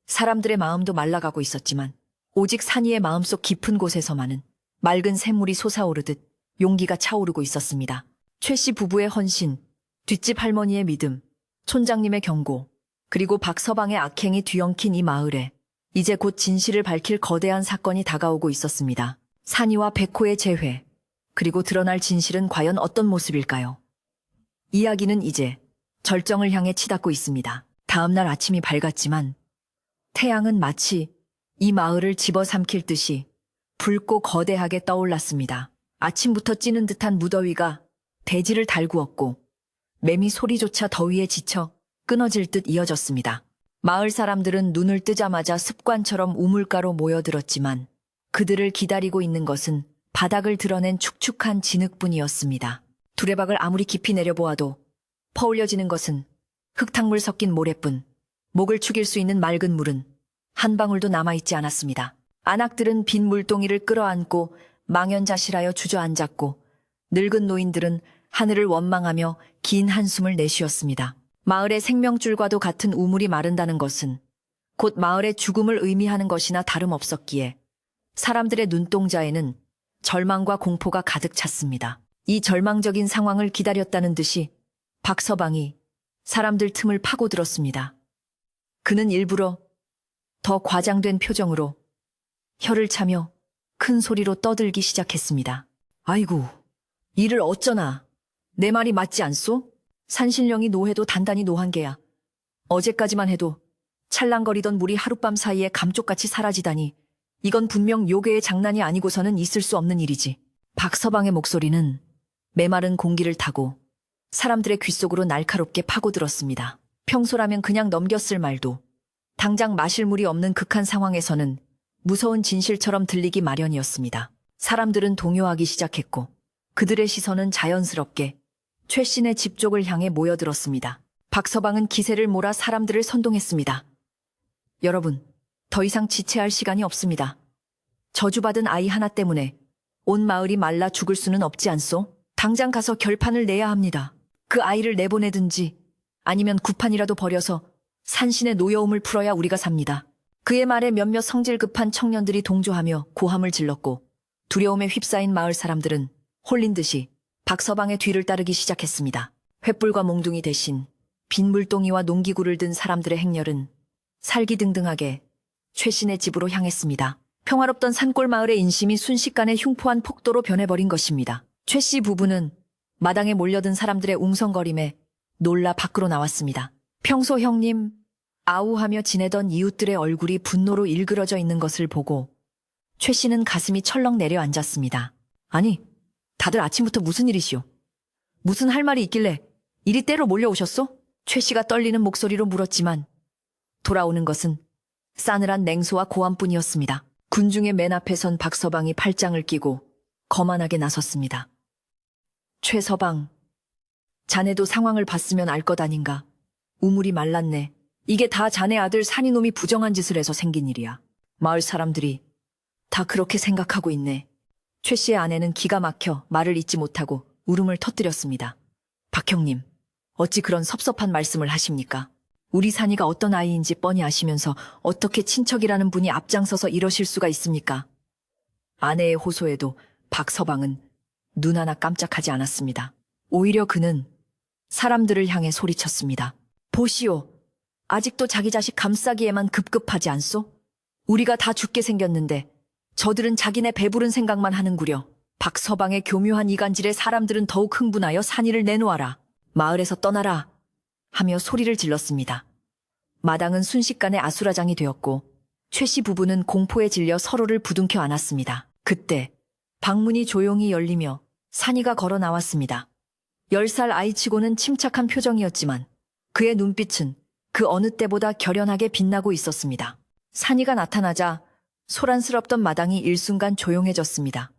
사람들의 마음도 말라가고 있었지만 오직 산이의 마음속 깊은 곳에서만은 맑은 샘물이 솟아오르듯 용기가 차오르고 있었습니다. 최씨 부부의 헌신, 뒷집 할머니의 믿음, 촌장님의 경고, 그리고 박서방의 악행이 뒤엉킨 이 마을에 이제 곧 진실을 밝힐 거대한 사건이 다가오고 있었습니다. 산이와 백호의 재회, 그리고 드러날 진실은 과연 어떤 모습일까요? 이야기는 이제 절정을 향해 치닫고 있습니다. 다음날 아침이 밝았지만 태양은 마치 이 마을을 집어삼킬 듯이 붉고 거대하게 떠올랐습니다. 아침부터 찌는 듯한 무더위가 대지를 달구었고 매미 소리조차 더위에 지쳐 끊어질 듯 이어졌습니다. 마을 사람들은 눈을 뜨자마자 습관처럼 우물가로 모여들었지만 그들을 기다리고 있는 것은 바닥을 드러낸 축축한 진흙뿐이었습니다. 두레박을 아무리 깊이 내려보아도 퍼올려지는 것은 흙탕물 섞인 모래뿐, 목을 축일 수 있는 맑은 물은 한 방울도 남아있지 않았습니다. 안악들은 빈 물동이를 끌어안고 망연자실하여 주저앉았고 늙은 노인들은 하늘을 원망하며 긴 한숨을 내쉬었습니다. 마을의 생명줄과도 같은 우물이 마른다는 것은 곧 마을의 죽음을 의미하는 것이나 다름없었기에 사람들의 눈동자에는 절망과 공포가 가득 찼습니다. 이 절망적인 상황을 기다렸다는 듯이 박서방이 사람들 틈을 파고들었습니다. 그는 일부러 더 과장된 표정으로 혀를 차며 큰 소리로 떠들기 시작했습니다. 아이고, 이를 어쩌나. 내 말이 맞지 않소? 산신령이 노해도 단단히 노한 게야. 어제까지만 해도 찰랑거리던 물이 하룻밤 사이에 감쪽같이 사라지다니 이건 분명 요괴의 장난이 아니고서는 있을 수 없는 일이지. 박서방의 목소리는 메마른 공기를 타고 사람들의 귓속으로 날카롭게 파고들었습니다. 평소라면 그냥 넘겼을 말도 당장 마실 물이 없는 극한 상황에서는 무서운 진실처럼 들리기 마련이었습니다. 사람들은 동요하기 시작했고 그들의 시선은 자연스럽게 최씨의 집 쪽을 향해 모여들었습니다. 박서방은 기세를 몰아 사람들을 선동했습니다. 여러분, 더 이상 지체할 시간이 없습니다. 저주받은 아이 하나 때문에 온 마을이 말라 죽을 수는 없지 않소? 당장 가서 결판을 내야 합니다. 그 아이를 내보내든지 아니면 구판이라도 벌여서 산신의 노여움을 풀어야 우리가 삽니다. 그의 말에 몇몇 성질 급한 청년들이 동조하며 고함을 질렀고 두려움에 휩싸인 마을 사람들은 홀린 듯이 박서방의 뒤를 따르기 시작했습니다. 횃불과 몽둥이 대신 빈 물동이와 농기구를 든 사람들의 행렬은 살기등등하게 최씨네 집으로 향했습니다. 평화롭던 산골 마을의 인심이 순식간에 흉포한 폭도로 변해버린 것입니다. 최씨 부부는 마당에 몰려든 사람들의 웅성거림에 놀라 밖으로 나왔습니다. 평소 형님, 아우하며 지내던 이웃들의 얼굴이 분노로 일그러져 있는 것을 보고 최씨는 가슴이 철렁 내려앉았습니다. 아니, 다들 아침부터 무슨 일이시오? 무슨 할 말이 있길래 이리 때로 몰려오셨소? 최씨가 떨리는 목소리로 물었지만 돌아오는 것은 싸늘한 냉소와 고함뿐이었습니다. 군중의 맨 앞에 선 박서방이 팔짱을 끼고 거만하게 나섰습니다. 최서방, 자네도 상황을 봤으면 알 것 아닌가. 우물이 말랐네. 이게 다 자네 아들 산이놈이 부정한 짓을 해서 생긴 일이야. 마을 사람들이 다 그렇게 생각하고 있네. 최 씨의 아내는 기가 막혀 말을 잇지 못하고 울음을 터뜨렸습니다. 박 형님, 어찌 그런 섭섭한 말씀을 하십니까? 우리 산이가 어떤 아이인지 뻔히 아시면서 어떻게 친척이라는 분이 앞장서서 이러실 수가 있습니까? 아내의 호소에도 박서방은 눈 하나 깜짝하지 않았습니다. 오히려 그는 사람들을 향해 소리쳤습니다. 보시오. 아직도 자기 자식 감싸기에만 급급하지 않소? 우리가 다 죽게 생겼는데 저들은 자기네 배부른 생각만 하는구려. 박서방의 교묘한 이간질에 사람들은 더욱 흥분하여 산이를 내놓아라. 마을에서 떠나라. 하며 소리를 질렀습니다. 마당은 순식간에 아수라장이 되었고 최씨 부부는 공포에 질려 서로를 부둥켜 안았습니다. 그때 방문이 조용히 열리며 산이가 걸어 나왔습니다. 10살 아이치고는 침착한 표정이었지만 그의 눈빛은 그 어느 때보다 결연하게 빛나고 있었습니다. 산이가 나타나자 소란스럽던 마당이 일순간 조용해졌습니다.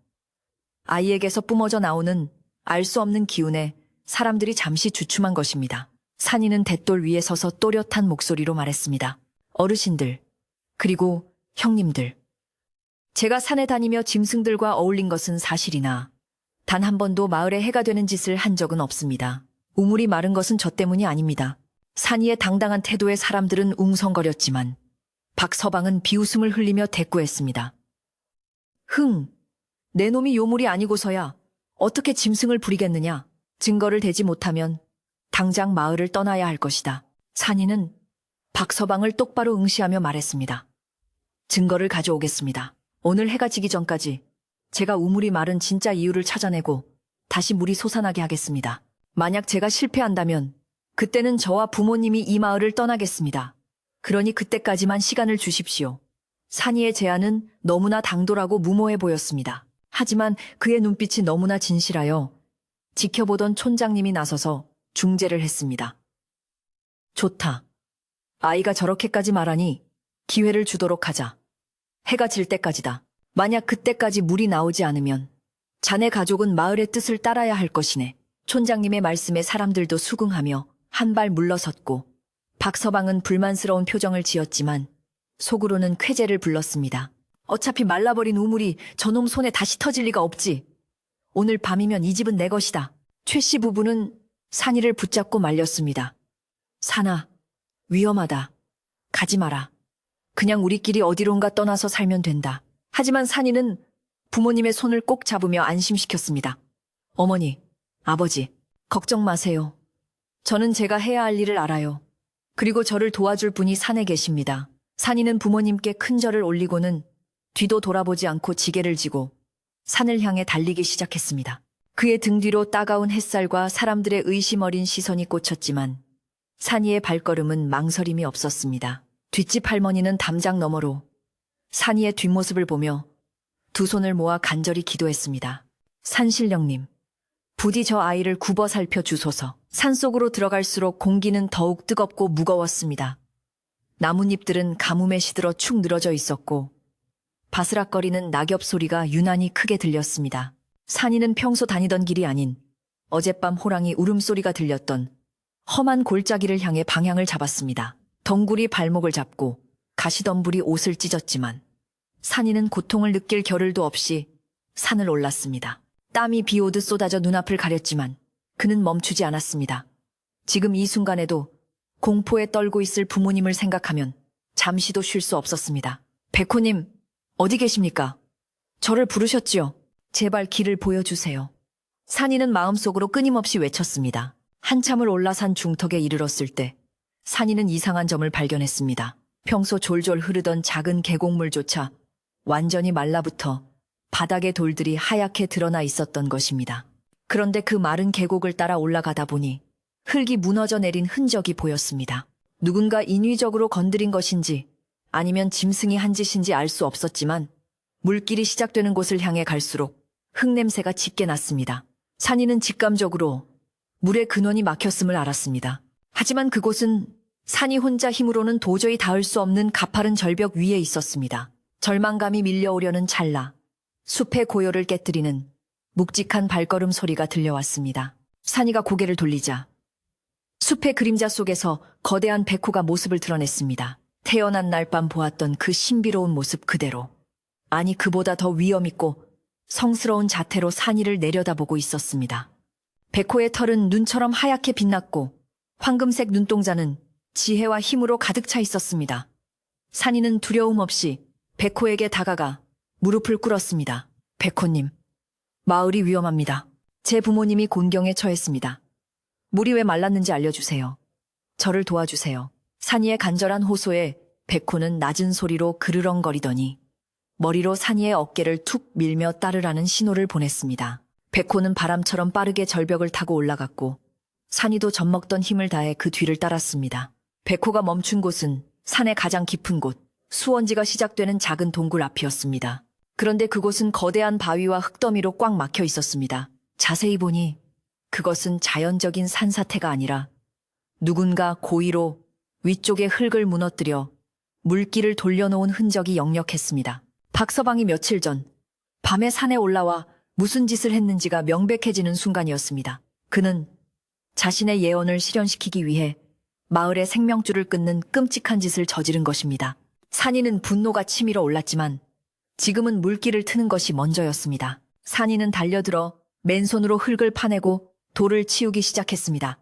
아이에게서 뿜어져 나오는 알 수 없는 기운에 사람들이 잠시 주춤한 것입니다. 산이는 돛돌 위에 서서 또렷한 목소리로 말했습니다. 어르신들, 그리고 형님들. 제가 산에 다니며 짐승들과 어울린 것은 사실이나 단 한 번도 마을에 해가 되는 짓을 한 적은 없습니다. 우물이 마른 것은 저 때문이 아닙니다. 산이의 당당한 태도에 사람들은 웅성거렸지만 박서방은 비웃음을 흘리며 대꾸했습니다. 내 놈이 요물이 아니고서야 어떻게 짐승을 부리겠느냐. 증거를 대지 못하면 당장 마을을 떠나야 할 것이다. 산이는 박서방을 똑바로 응시하며 말했습니다. 증거를 가져오겠습니다. 오늘 해가 지기 전까지 제가 우물이 마른 진짜 이유를 찾아내고 다시 물이 솟아나게 하겠습니다. 만약 제가 실패한다면 그때는 저와 부모님이 이 마을을 떠나겠습니다. 그러니 그때까지만 시간을 주십시오. 산이의 제안은 너무나 당돌하고 무모해 보였습니다. 하지만 그의 눈빛이 너무나 진실하여 지켜보던 촌장님이 나서서 중재를 했습니다. 좋다. 아이가 저렇게까지 말하니 기회를 주도록 하자. 해가 질 때까지다. 만약 그때까지 물이 나오지 않으면 자네 가족은 마을의 뜻을 따라야 할 것이네. 촌장님의 말씀에 사람들도 수긍하며 한 발 물러섰고 박서방은 불만스러운 표정을 지었지만 속으로는 쾌재를 불렀습니다. 어차피 말라버린 우물이 저놈 손에 다시 터질 리가 없지. 오늘 밤이면 이 집은 내 것이다. 최씨 부부는 산이를 붙잡고 말렸습니다. 산아, 위험하다. 가지 마라. 그냥 우리끼리 어디론가 떠나서 살면 된다. 하지만 산이는 부모님의 손을 꼭 잡으며 안심시켰습니다. 어머니, 아버지, 걱정 마세요. 저는 제가 해야 할 일을 알아요. 그리고 저를 도와줄 분이 산에 계십니다. 산이는 부모님께 큰 절을 올리고는 뒤도 돌아보지 않고 지게를 지고 산을 향해 달리기 시작했습니다. 그의 등 뒤로 따가운 햇살과 사람들의 의심 어린 시선이 꽂혔지만 산이의 발걸음은 망설임이 없었습니다. 뒷집 할머니는 담장 너머로 산이의 뒷모습을 보며 두 손을 모아 간절히 기도했습니다. 산신령님, 부디 저 아이를 굽어 살펴 주소서. 산속으로 들어갈수록 공기는 더욱 뜨겁고 무거웠습니다. 나뭇잎들은 가뭄에 시들어 축 늘어져 있었고 바스락거리는 낙엽 소리가 유난히 크게 들렸습니다. 산이는 평소 다니던 길이 아닌 어젯밤 호랑이 울음소리가 들렸던 험한 골짜기를 향해 방향을 잡았습니다. 덩굴이 발목을 잡고 가시덤불이 옷을 찢었지만 산이는 고통을 느낄 겨를도 없이 산을 올랐습니다. 땀이 비 오듯 쏟아져 눈앞을 가렸지만 그는 멈추지 않았습니다. 지금 이 순간에도 공포에 떨고 있을 부모님을 생각하면 잠시도 쉴 수 없었습니다. 백호님, 어디 계십니까? 저를 부르셨지요? 제발 길을 보여주세요. 산이는 마음속으로 끊임없이 외쳤습니다. 한참을 올라산 중턱에 이르렀을 때 산이는 이상한 점을 발견했습니다. 평소 졸졸 흐르던 작은 계곡물조차 완전히 말라붙어 바닥에 돌들이 하얗게 드러나 있었던 것입니다. 그런데 그 마른 계곡을 따라 올라가다 보니 흙이 무너져 내린 흔적이 보였습니다. 누군가 인위적으로 건드린 것인지 아니면 짐승이 한 짓인지 알 수 없었지만 물길이 시작되는 곳을 향해 갈수록 흙냄새가 짙게 났습니다. 산이는 직감적으로 물의 근원이 막혔음을 알았습니다. 하지만 그곳은 산이 혼자 힘으로는 도저히 닿을 수 없는 가파른 절벽 위에 있었습니다. 절망감이 밀려오려는 찰나 숲의 고요를 깨뜨리는 묵직한 발걸음 소리가 들려왔습니다. 산이가 고개를 돌리자 숲의 그림자 속에서 거대한 백호가 모습을 드러냈습니다. 태어난 날 밤 보았던 그 신비로운 모습 그대로, 아니 그보다 더 위엄있고 성스러운 자태로 산이를 내려다보고 있었습니다. 백호의 털은 눈처럼 하얗게 빛났고 황금색 눈동자는 지혜와 힘으로 가득 차 있었습니다. 산이는 두려움 없이 백호에게 다가가 무릎을 꿇었습니다. 백호님, 마을이 위험합니다. 제 부모님이 곤경에 처했습니다. 물이 왜 말랐는지 알려주세요. 저를 도와주세요. 산이의 간절한 호소에 백호는 낮은 소리로 그르렁거리더니 머리로 산이의 어깨를 툭 밀며 따르라는 신호를 보냈습니다. 백호는 바람처럼 빠르게 절벽을 타고 올라갔고 산이도 젖먹던 힘을 다해 그 뒤를 따랐습니다. 백호가 멈춘 곳은 산의 가장 깊은 곳, 수원지가 시작되는 작은 동굴 앞이었습니다. 그런데 그곳은 거대한 바위와 흙더미로 꽉 막혀 있었습니다. 자세히 보니 그것은 자연적인 산사태가 아니라 누군가 고의로 위쪽의 흙을 무너뜨려 물길을 돌려놓은 흔적이 역력했습니다. 박서방이 며칠 전 밤에 산에 올라와 무슨 짓을 했는지가 명백해지는 순간이었습니다. 그는 자신의 예언을 실현시키기 위해 마을의 생명줄을 끊는 끔찍한 짓을 저지른 것입니다. 산이는 분노가 치밀어 올랐지만 지금은 물길을 트는 것이 먼저였습니다. 산이는 달려들어 맨손으로 흙을 파내고 돌을 치우기 시작했습니다.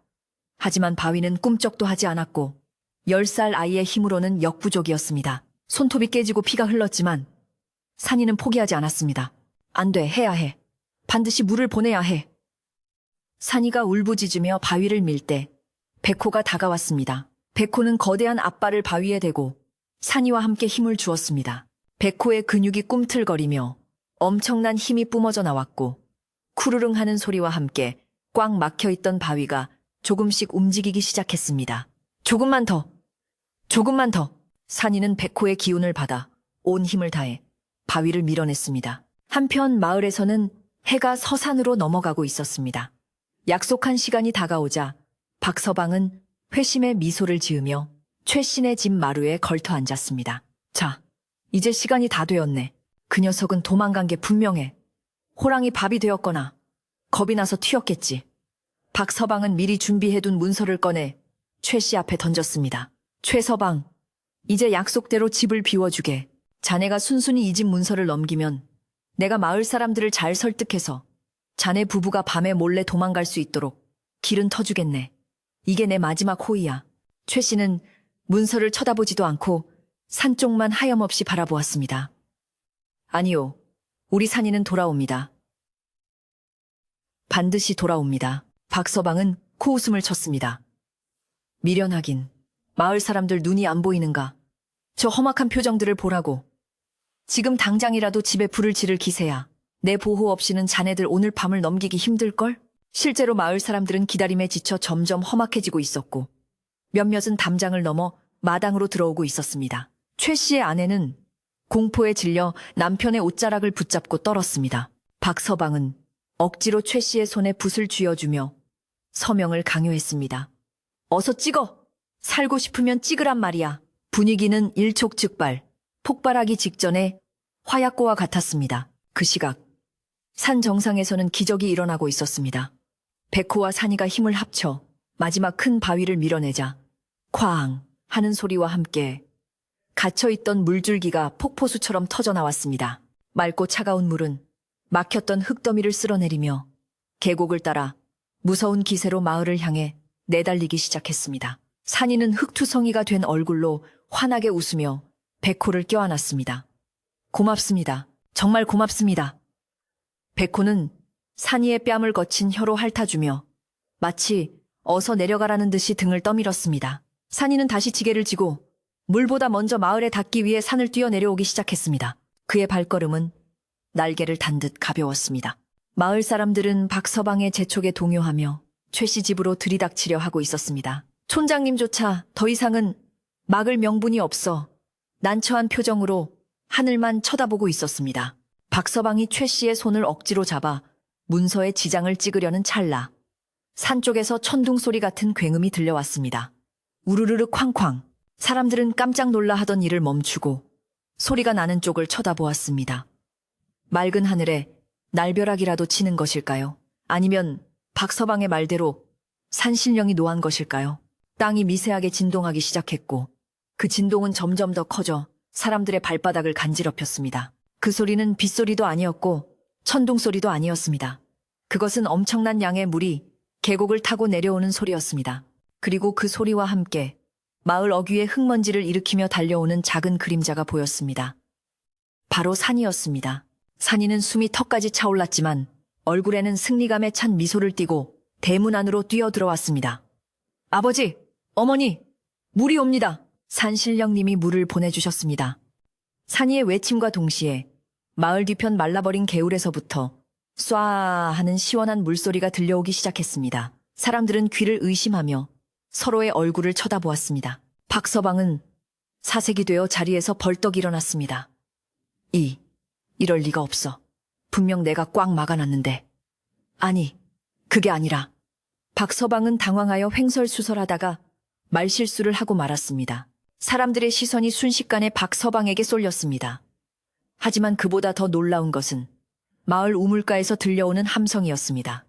하지만 바위는 꿈쩍도 하지 않았고 10살 아이의 힘으로는 역부족이었습니다. 손톱이 깨지고 피가 흘렀지만 산이는 포기하지 않았습니다. 안 돼, 해야 해. 반드시 물을 보내야 해. 산이가 울부짖으며 바위를 밀 때 백호가 다가왔습니다. 백호는 거대한 앞발을 바위에 대고 산이와 함께 힘을 주었습니다. 백호의 근육이 꿈틀거리며 엄청난 힘이 뿜어져 나왔고 쿠르릉 하는 소리와 함께 꽉 막혀있던 바위가 조금씩 움직이기 시작했습니다. 조금만 더! 조금만 더! 산이는 백호의 기운을 받아 온 힘을 다해 바위를 밀어냈습니다. 한편 마을에서는 해가 서산으로 넘어가고 있었습니다. 약속한 시간이 다가오자 박서방은 회심의 미소를 지으며 최씨네 집 마루에 걸터 앉았습니다. 자, 이제 시간이 다 되었네. 그 녀석은 도망간 게 분명해. 호랑이 밥이 되었거나 겁이 나서 튀었겠지. 박서방은 미리 준비해둔 문서를 꺼내 최씨 앞에 던졌습니다. 최서방, 이제 약속대로 집을 비워주게. 자네가 순순히 이 집 문서를 넘기면 내가 마을 사람들을 잘 설득해서 자네 부부가 밤에 몰래 도망갈 수 있도록 길은 터주겠네. 이게 내 마지막 호의야. 최 씨는 문서를 쳐다보지도 않고 산 쪽만 하염없이 바라보았습니다. 아니요, 우리 산이는 돌아옵니다. 반드시 돌아옵니다. 박서방은 코웃음을 쳤습니다. 미련하긴, 마을 사람들 눈이 안 보이는가. 저 험악한 표정들을 보라고. 지금 당장이라도 집에 불을 지를 기세야. 내 보호 없이는 자네들 오늘 밤을 넘기기 힘들걸? 실제로 마을 사람들은 기다림에 지쳐 점점 험악해지고 있었고 몇몇은 담장을 넘어 마당으로 들어오고 있었습니다. 최 씨의 아내는 공포에 질려 남편의 옷자락을 붙잡고 떨었습니다. 박서방은 억지로 최 씨의 손에 붓을 쥐어주며 서명을 강요했습니다. 어서 찍어! 살고 싶으면 찍으란 말이야. 분위기는 일촉즉발, 폭발하기 직전에 화약고와 같았습니다. 그 시각, 산 정상에서는 기적이 일어나고 있었습니다. 백호와 산이가 힘을 합쳐 마지막 큰 바위를 밀어내자 쾅 하는 소리와 함께 갇혀있던 물줄기가 폭포수처럼 터져나왔습니다. 맑고 차가운 물은 막혔던 흙더미를 쓸어내리며 계곡을 따라 무서운 기세로 마을을 향해 내달리기 시작했습니다. 산이는 흙투성이가 된 얼굴로 환하게 웃으며 백호를 껴안았습니다. 고맙습니다. 정말 고맙습니다. 백호는 산이의 뺨을 거친 혀로 핥아주며 마치 어서 내려가라는 듯이 등을 떠밀었습니다. 산이는 다시 지게를 지고 물보다 먼저 마을에 닿기 위해 산을 뛰어 내려오기 시작했습니다. 그의 발걸음은 날개를 단 듯 가벼웠습니다. 마을 사람들은 박서방의 재촉에 동요하며 최 씨 집으로 들이닥치려 하고 있었습니다. 촌장님조차 더 이상은 막을 명분이 없어 난처한 표정으로 하늘만 쳐다보고 있었습니다. 박서방이 최 씨의 손을 억지로 잡아 문서에 지장을 찍으려는 찰나 산 쪽에서 천둥 소리 같은 굉음이 들려왔습니다. 우르르르 쾅쾅. 사람들은 깜짝 놀라 하던 일을 멈추고 소리가 나는 쪽을 쳐다보았습니다. 맑은 하늘에 날벼락이라도 치는 것일까요? 아니면 박서방의 말대로 산신령이 노한 것일까요? 땅이 미세하게 진동하기 시작했고 그 진동은 점점 더 커져 사람들의 발바닥을 간지럽혔습니다. 그 소리는 빗소리도 아니었고 천둥 소리도 아니었습니다. 그것은 엄청난 양의 물이 계곡을 타고 내려오는 소리였습니다. 그리고 그 소리와 함께 마을 어귀에 흙먼지를 일으키며 달려오는 작은 그림자가 보였습니다. 바로 산이었습니다. 산이는 숨이 턱까지 차올랐지만 얼굴에는 승리감에 찬 미소를 띠고 대문 안으로 뛰어들어왔습니다. 아버지, 어머니, 물이 옵니다. 산신령님이 물을 보내주셨습니다. 산이의 외침과 동시에 마을 뒤편 말라버린 개울에서부터 쏴 하는 시원한 물소리가 들려오기 시작했습니다. 사람들은 귀를 의심하며 서로의 얼굴을 쳐다보았습니다. 박서방은 사색이 되어 자리에서 벌떡 일어났습니다. 이럴 리가 없어. 분명 내가 꽉 막아놨는데. 아니, 그게 아니라. 박서방은 당황하여 횡설수설하다가 말실수를 하고 말았습니다. 사람들의 시선이 순식간에 박서방에게 쏠렸습니다. 하지만 그보다 더 놀라운 것은 마을 우물가에서 들려오는 함성이었습니다.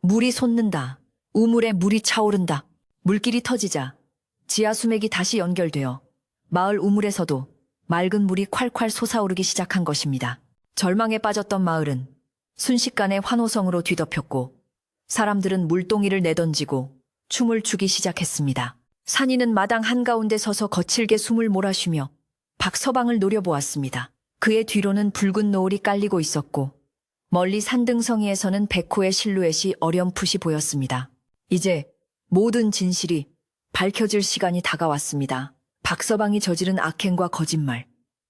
물이 솟는다. 우물에 물이 차오른다. 물길이 터지자 지하 수맥이 다시 연결되어 마을 우물에서도 맑은 물이 콸콸 솟아오르기 시작한 것입니다. 절망에 빠졌던 마을은 순식간에 환호성으로 뒤덮였고 사람들은 물동이를 내던지고 춤을 추기 시작했습니다. 산이는 마당 한가운데 서서 거칠게 숨을 몰아쉬며 박서방을 노려보았습니다. 그의 뒤로는 붉은 노을이 깔리고 있었고 멀리 산등성이에서는 백호의 실루엣이 어렴풋이 보였습니다. 이제 모든 진실이 밝혀질 시간이 다가왔습니다. 박서방이 저지른 악행과 거짓말,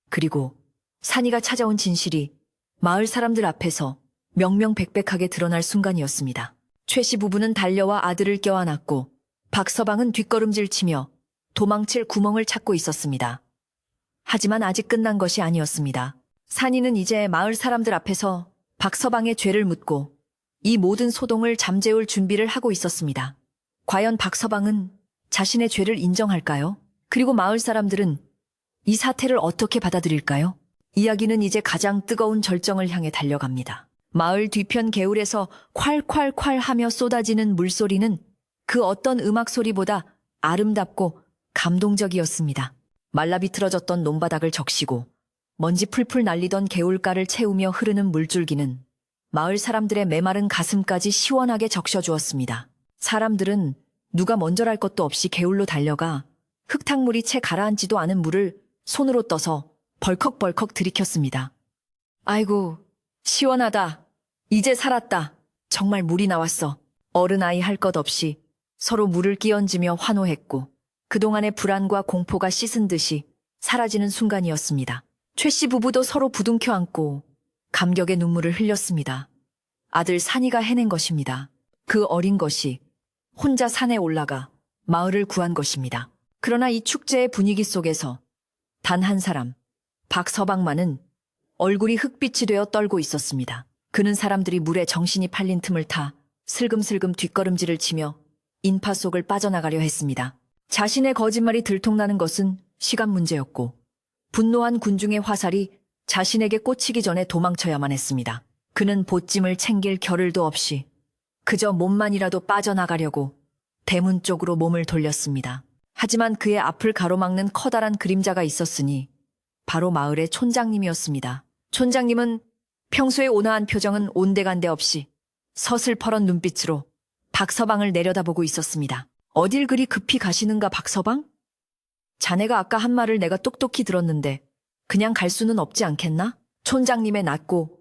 그리고 산이가 찾아온 진실이 마을 사람들 앞에서 명명백백하게 드러날 순간이었습니다. 최 씨 부부는 달려와 아들을 껴안았고 박서방은 뒷걸음질치며 도망칠 구멍을 찾고 있었습니다. 하지만 아직 끝난 것이 아니었습니다. 산이는 이제 마을 사람들 앞에서 박서방의 죄를 묻고 이 모든 소동을 잠재울 준비를 하고 있었습니다. 과연 박서방은 자신의 죄를 인정할까요? 그리고 마을 사람들은 이 사태를 어떻게 받아들일까요? 이야기는 이제 가장 뜨거운 절정을 향해 달려갑니다. 마을 뒤편 개울에서 콸콸콸 하며 쏟아지는 물소리는 그 어떤 음악 소리보다 아름답고 감동적이었습니다. 말라비틀어졌던 논바닥을 적시고 먼지 풀풀 날리던 개울가를 채우며 흐르는 물줄기는 마을 사람들의 메마른 가슴까지 시원하게 적셔주었습니다. 사람들은 누가 먼저랄 것도 없이 개울로 달려가 흙탕물이 채 가라앉지도 않은 물을 손으로 떠서 벌컥벌컥 들이켰습니다. 아이고, 시원하다. 이제 살았다. 정말 물이 나왔어. 어른아이 할 것 없이 서로 물을 끼얹으며 환호했고 그동안의 불안과 공포가 씻은 듯이 사라지는 순간이었습니다. 최 씨 부부도 서로 부둥켜 안고 감격의 눈물을 흘렸습니다. 아들 산이가 해낸 것입니다. 그 어린 것이 혼자 산에 올라가 마을을 구한 것입니다. 그러나 이 축제의 분위기 속에서 단 한 사람, 박서방만은 얼굴이 흙빛이 되어 떨고 있었습니다. 그는 사람들이 물에 정신이 팔린 틈을 타 슬금슬금 뒷걸음질을 치며 인파 속을 빠져나가려 했습니다. 자신의 거짓말이 들통나는 것은 시간 문제였고 분노한 군중의 화살이 자신에게 꽂히기 전에 도망쳐야만 했습니다. 그는 보찜을 챙길 겨를도 없이 그저 몸만이라도 빠져나가려고 대문 쪽으로 몸을 돌렸습니다. 하지만 그의 앞을 가로막는 커다란 그림자가 있었으니 바로 마을의 촌장님이었습니다. 촌장님은 평소의 온화한 표정은 온데간데 없이 서슬퍼런 눈빛으로 박서방을 내려다보고 있었습니다. 어딜 그리 급히 가시는가, 박서방? 자네가 아까 한 말을 내가 똑똑히 들었는데 그냥 갈 수는 없지 않겠나? 촌장님의 낮고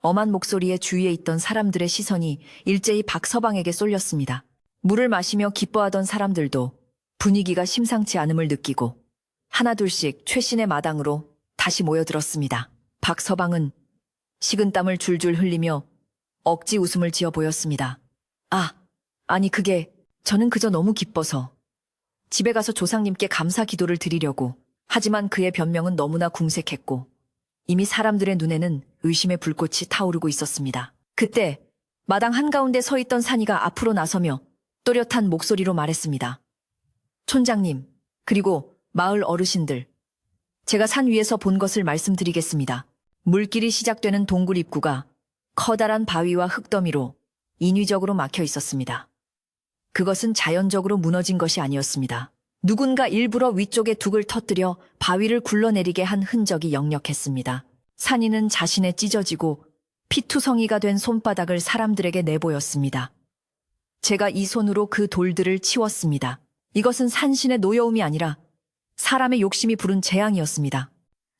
엄한 목소리에 주위에 있던 사람들의 시선이 일제히 박서방에게 쏠렸습니다. 물을 마시며 기뻐하던 사람들도 분위기가 심상치 않음을 느끼고 하나둘씩 최신의 마당으로 다시 모여들었습니다. 박서방은 식은땀을 줄줄 흘리며 억지 웃음을 지어 보였습니다. 아니 저는 그저 너무 기뻐서 집에 가서 조상님께 감사 기도를 드리려고. 하지만 그의 변명은 너무나 궁색했고 이미 사람들의 눈에는 의심의 불꽃이 타오르고 있었습니다. 그때 마당 한가운데 서 있던 산이가 앞으로 나서며 또렷한 목소리로 말했습니다. 촌장님, 그리고 마을 어르신들, 제가 산 위에서 본 것을 말씀드리겠습니다. 물길이 시작되는 동굴 입구가 커다란 바위와 흙더미로 인위적으로 막혀 있었습니다. 그것은 자연적으로 무너진 것이 아니었습니다. 누군가 일부러 위쪽에 둑을 터뜨려 바위를 굴러내리게 한 흔적이 역력했습니다. 산이는 자신의 찢어지고 피투성이가 된 손바닥을 사람들에게 내보였습니다. 제가 이 손으로 그 돌들을 치웠습니다. 이것은 산신의 노여움이 아니라 사람의 욕심이 부른 재앙이었습니다.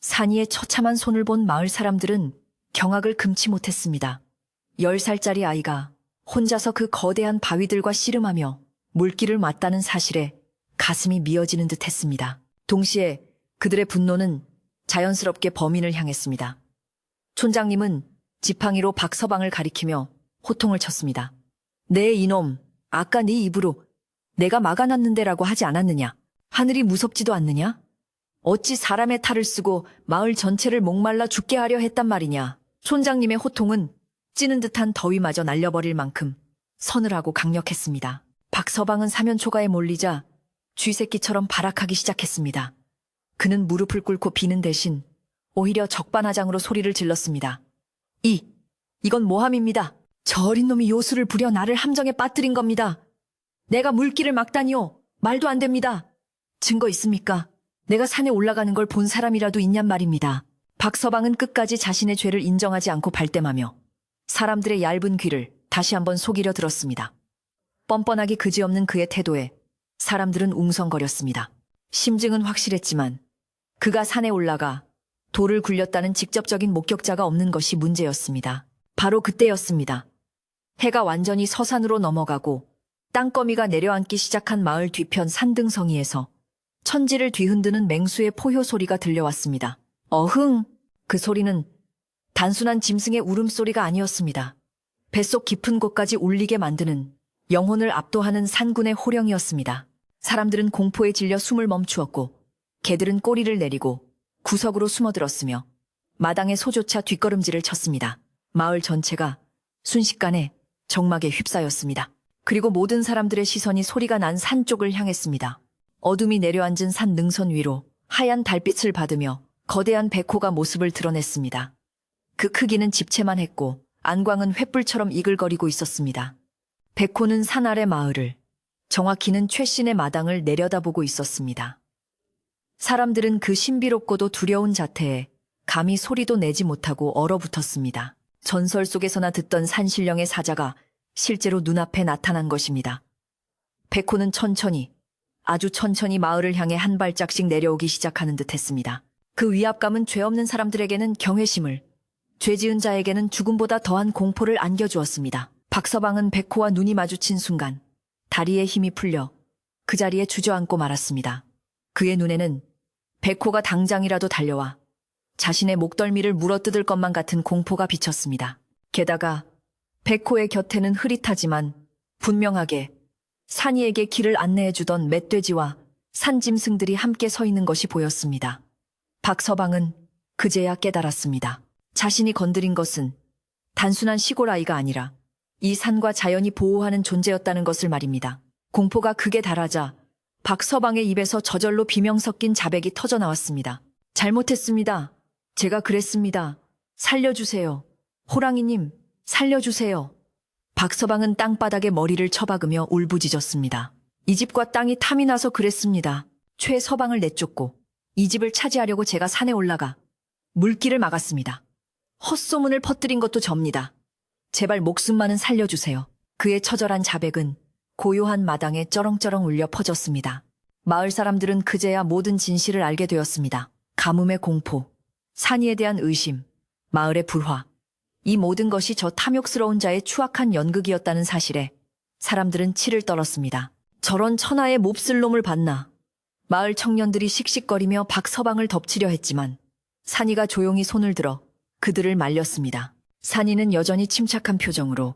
산이의 처참한 손을 본 마을 사람들은 경악을 금치 못했습니다. 10살짜리 아이가 혼자서 그 거대한 바위들과 씨름하며 물길을 맞다는 사실에 가슴이 미어지는 듯 했습니다. 동시에 그들의 분노는 자연스럽게 범인을 향했습니다. 촌장님은 지팡이로 박서방을 가리키며 호통을 쳤습니다. 네 이놈, 아까 네 입으로 내가 막아놨는데라고 하지 않았느냐? 하늘이 무섭지도 않느냐? 어찌 사람의 탈을 쓰고 마을 전체를 목말라 죽게 하려 했단 말이냐? 촌장님의 호통은 찌는 듯한 더위마저 날려버릴 만큼 서늘하고 강력했습니다. 박서방은 사면초가에 몰리자 쥐새끼처럼 발악하기 시작했습니다. 그는 무릎을 꿇고 비는 대신 오히려 적반하장으로 소리를 질렀습니다. 이건 모함입니다. 저 어린 놈이 요술을 부려 나를 함정에 빠뜨린 겁니다. 내가 물길을 막다니요. 말도 안 됩니다. 증거 있습니까? 내가 산에 올라가는 걸 본 사람이라도 있냔 말입니다. 박서방은 끝까지 자신의 죄를 인정하지 않고 발뺌하며 사람들의 얇은 귀를 다시 한번 속이려 들었습니다. 뻔뻔하기 그지없는 그의 태도에 사람들은 웅성거렸습니다. 심증은 확실했지만 그가 산에 올라가 돌을 굴렸다는 직접적인 목격자가 없는 것이 문제였습니다. 바로 그때였습니다. 해가 완전히 서산으로 넘어가고 땅거미가 내려앉기 시작한 마을 뒤편 산등성이에서 천지를 뒤흔드는 맹수의 포효 소리가 들려왔습니다. 어흥! 그 소리는 단순한 짐승의 울음소리가 아니었습니다. 뱃속 깊은 곳까지 울리게 만드는 영혼을 압도하는 산군의 호령이었습니다. 사람들은 공포에 질려 숨을 멈추었고 개들은 꼬리를 내리고 구석으로 숨어들었으며 마당의 소조차 뒷걸음질을 쳤습니다. 마을 전체가 순식간에 적막에 휩싸였습니다. 그리고 모든 사람들의 시선이 소리가 난 산 쪽을 향했습니다. 어둠이 내려앉은 산 능선 위로 하얀 달빛을 받으며 거대한 백호가 모습을 드러냈습니다. 그 크기는 집채만 했고 안광은 횃불처럼 이글거리고 있었습니다. 백호는 산 아래 마을을, 정확히는 최신의 마당을 내려다보고 있었습니다. 사람들은 그 신비롭고도 두려운 자태에 감히 소리도 내지 못하고 얼어붙었습니다. 전설 속에서나 듣던 산신령의 사자가 실제로 눈앞에 나타난 것입니다. 백호는 천천히, 아주 천천히 마을을 향해 한 발짝씩 내려오기 시작하는 듯 했습니다. 그 위압감은 죄 없는 사람들에게는 경외심을, 죄 지은 자에게는 죽음보다 더한 공포를 안겨주었습니다. 박서방은 백호와 눈이 마주친 순간 다리에 힘이 풀려 그 자리에 주저앉고 말았습니다. 그의 눈에는 백호가 당장이라도 달려와 자신의 목덜미를 물어뜯을 것만 같은 공포가 비쳤습니다. 게다가 백호의 곁에는 흐릿하지만 분명하게 산이에게 길을 안내해주던 멧돼지와 산짐승들이 함께 서 있는 것이 보였습니다. 박서방은 그제야 깨달았습니다. 자신이 건드린 것은 단순한 시골 아이가 아니라 이 산과 자연이 보호하는 존재였다는 것을 말입니다. 공포가 극에 달하자 박서방의 입에서 저절로 비명 섞인 자백이 터져나왔습니다. 잘못했습니다. 제가 그랬습니다. 살려주세요. 호랑이님, 살려주세요. 박서방은 땅바닥에 머리를 처박으며 울부짖었습니다. 이 집과 땅이 탐이 나서 그랬습니다. 최서방을 내쫓고 이 집을 차지하려고 제가 산에 올라가 물길을 막았습니다. 헛소문을 퍼뜨린 것도 접니다. 제발 목숨만은 살려주세요. 그의 처절한 자백은 고요한 마당에 쩌렁쩌렁 울려 퍼졌습니다. 마을 사람들은 그제야 모든 진실을 알게 되었습니다. 가뭄의 공포, 산이에 대한 의심, 마을의 불화, 이 모든 것이 저 탐욕스러운 자의 추악한 연극이었다는 사실에 사람들은 치를 떨었습니다. 저런 천하의 몹쓸 놈을 봤나. 마을 청년들이 씩씩거리며 박서방을 덮치려 했지만 산이가 조용히 손을 들어 그들을 말렸습니다. 산이는 여전히 침착한 표정으로,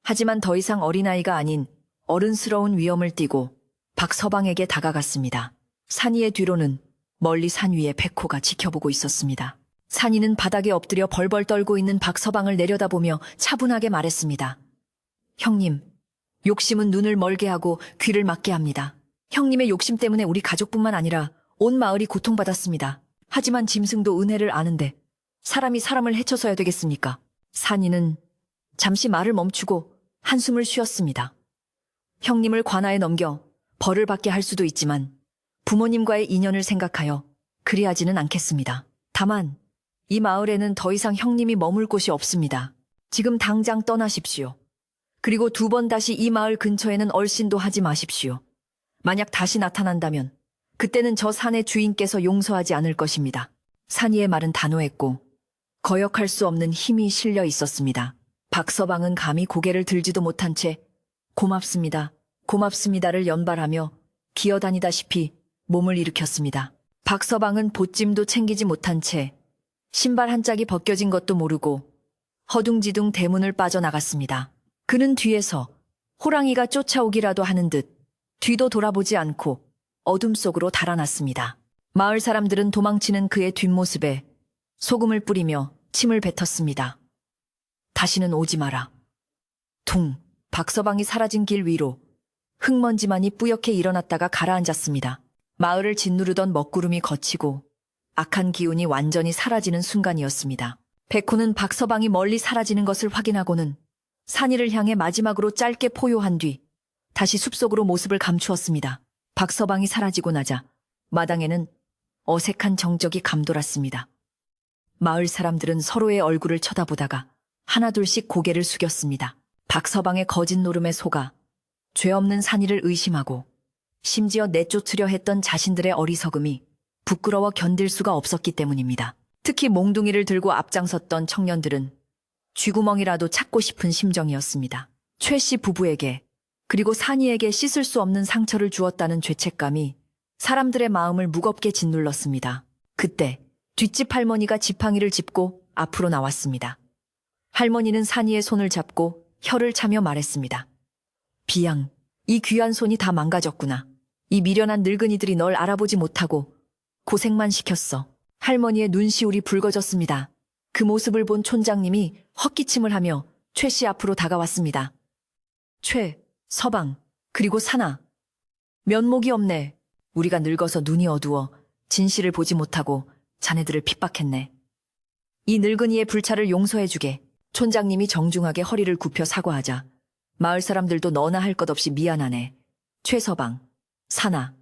하지만 더 이상 어린아이가 아닌 어른스러운 위엄을 띠고 박서방에게 다가갔습니다. 산이의 뒤로는 멀리 산 위에 백호가 지켜보고 있었습니다. 산이는 바닥에 엎드려 벌벌 떨고 있는 박서방을 내려다보며 차분하게 말했습니다. 형님, 욕심은 눈을 멀게 하고 귀를 막게 합니다. 형님의 욕심 때문에 우리 가족뿐만 아니라 온 마을이 고통받았습니다. 하지만 짐승도 은혜를 아는데 사람이 사람을 해쳐서야 되겠습니까? 산이는 잠시 말을 멈추고 한숨을 쉬었습니다. 형님을 관아에 넘겨 벌을 받게 할 수도 있지만 부모님과의 인연을 생각하여 그리하지는 않겠습니다. 다만 이 마을에는 더 이상 형님이 머물 곳이 없습니다. 지금 당장 떠나십시오. 그리고 2번 다시 이 마을 근처에는 얼씬도 하지 마십시오. 만약 다시 나타난다면 그때는 저 산의 주인께서 용서하지 않을 것입니다. 산이의 말은 단호했고 거역할 수 없는 힘이 실려 있었습니다. 박서방은 감히 고개를 들지도 못한 채 고맙습니다, 고맙습니다를 연발하며 기어다니다시피 몸을 일으켰습니다. 박서방은 보찜도 챙기지 못한 채 신발 한 짝이 벗겨진 것도 모르고 허둥지둥 대문을 빠져나갔습니다. 그는 뒤에서 호랑이가 쫓아오기라도 하는 듯 뒤도 돌아보지 않고 어둠 속으로 달아났습니다. 마을 사람들은 도망치는 그의 뒷모습에 소금을 뿌리며 침을 뱉었습니다. 다시는 오지 마라. 퉁, 박서방이 사라진 길 위로 흙먼지만이 뿌옇게 일어났다가 가라앉았습니다. 마을을 짓누르던 먹구름이 걷히고 악한 기운이 완전히 사라지는 순간이었습니다. 백호는 박서방이 멀리 사라지는 것을 확인하고는 산이를 향해 마지막으로 짧게 포효한 뒤 다시 숲속으로 모습을 감추었습니다. 박서방이 사라지고 나자 마당에는 어색한 정적이 감돌았습니다. 마을 사람들은 서로의 얼굴을 쳐다보다가 하나둘씩 고개를 숙였습니다. 박서방의 거짓 노름에 속아 죄 없는 산이를 의심하고 심지어 내쫓으려 했던 자신들의 어리석음이 부끄러워 견딜 수가 없었기 때문입니다. 특히 몽둥이를 들고 앞장섰던 청년들은 쥐구멍이라도 찾고 싶은 심정이었습니다. 최 씨 부부에게 그리고 산이에게 씻을 수 없는 상처를 주었다는 죄책감이 사람들의 마음을 무겁게 짓눌렀습니다. 그때 뒷집 할머니가 지팡이를 짚고 앞으로 나왔습니다. 할머니는 산이의 손을 잡고 혀를 차며 말했습니다. 비양, 이 귀한 손이 다 망가졌구나. 이 미련한 늙은이들이 널 알아보지 못하고 고생만 시켰어. 할머니의 눈시울이 붉어졌습니다. 그 모습을 본 촌장님이 헛기침을 하며 최 씨 앞으로 다가왔습니다. 최, 서방, 그리고 사나. 면목이 없네. 우리가 늙어서 눈이 어두워 진실을 보지 못하고 자네들을 핍박했네. 이 늙은이의 불찰을 용서해주게. 촌장님이 정중하게 허리를 굽혀 사과하자 마을 사람들도 너나 할 것 없이 미안하네. 최서방, 사나,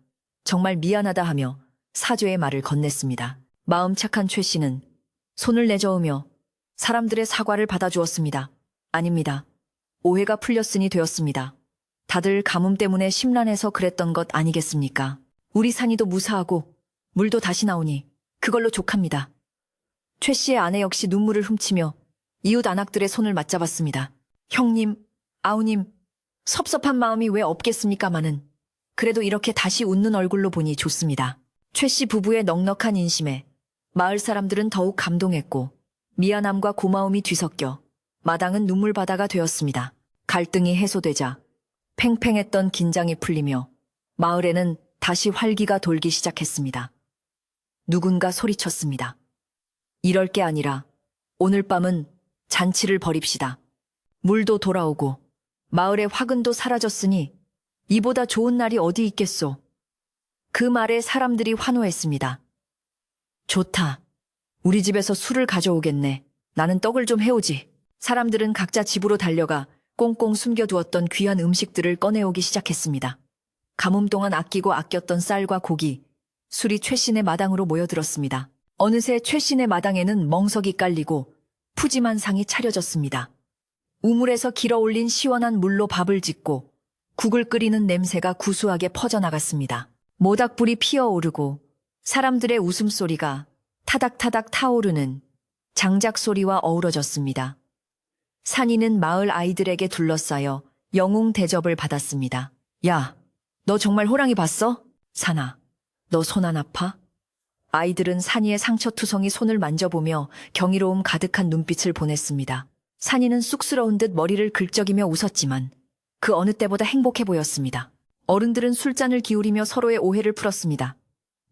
정말 미안하다 하며 사죄의 말을 건넸습니다. 마음 착한 최 씨는 손을 내저으며 사람들의 사과를 받아주었습니다. 아닙니다. 오해가 풀렸으니 되었습니다. 다들 가뭄 때문에 심란해서 그랬던 것 아니겠습니까? 우리 산이도 무사하고 물도 다시 나오니 그걸로 족합니다. 최 씨의 아내 역시 눈물을 훔치며 이웃 안악들의 손을 맞잡았습니다. 형님, 아우님, 섭섭한 마음이 왜 없겠습니까마는 그래도 이렇게 다시 웃는 얼굴로 보니 좋습니다. 최 씨 부부의 넉넉한 인심에 마을 사람들은 더욱 감동했고 미안함과 고마움이 뒤섞여 마당은 눈물바다가 되었습니다. 갈등이 해소되자 팽팽했던 긴장이 풀리며 마을에는 다시 활기가 돌기 시작했습니다. 누군가 소리쳤습니다. 이럴 게 아니라 오늘 밤은 잔치를 벌입시다. 물도 돌아오고 마을의 화근도 사라졌으니 이보다 좋은 날이 어디 있겠소. 그 말에 사람들이 환호했습니다. 좋다. 우리 집에서 술을 가져오겠네. 나는 떡을 좀 해오지. 사람들은 각자 집으로 달려가 꽁꽁 숨겨두었던 귀한 음식들을 꺼내오기 시작했습니다. 가뭄 동안 아끼고 아꼈던 쌀과 고기, 술이 최신의 마당으로 모여들었습니다. 어느새 최신의 마당에는 멍석이 깔리고 푸짐한 상이 차려졌습니다. 우물에서 길어올린 시원한 물로 밥을 짓고 국을 끓이는 냄새가 구수하게 퍼져나갔습니다. 모닥불이 피어오르고 사람들의 웃음소리가 타닥타닥 타오르는 장작 소리와 어우러졌습니다. 산이는 마을 아이들에게 둘러싸여 영웅 대접을 받았습니다. 야, 너 정말 호랑이 봤어? 산아, 너 손 안 아파? 아이들은 산이의 상처투성이 손을 만져보며 경이로움 가득한 눈빛을 보냈습니다. 산이는 쑥스러운 듯 머리를 긁적이며 웃었지만 그 어느 때보다 행복해 보였습니다. 어른들은 술잔을 기울이며 서로의 오해를 풀었습니다.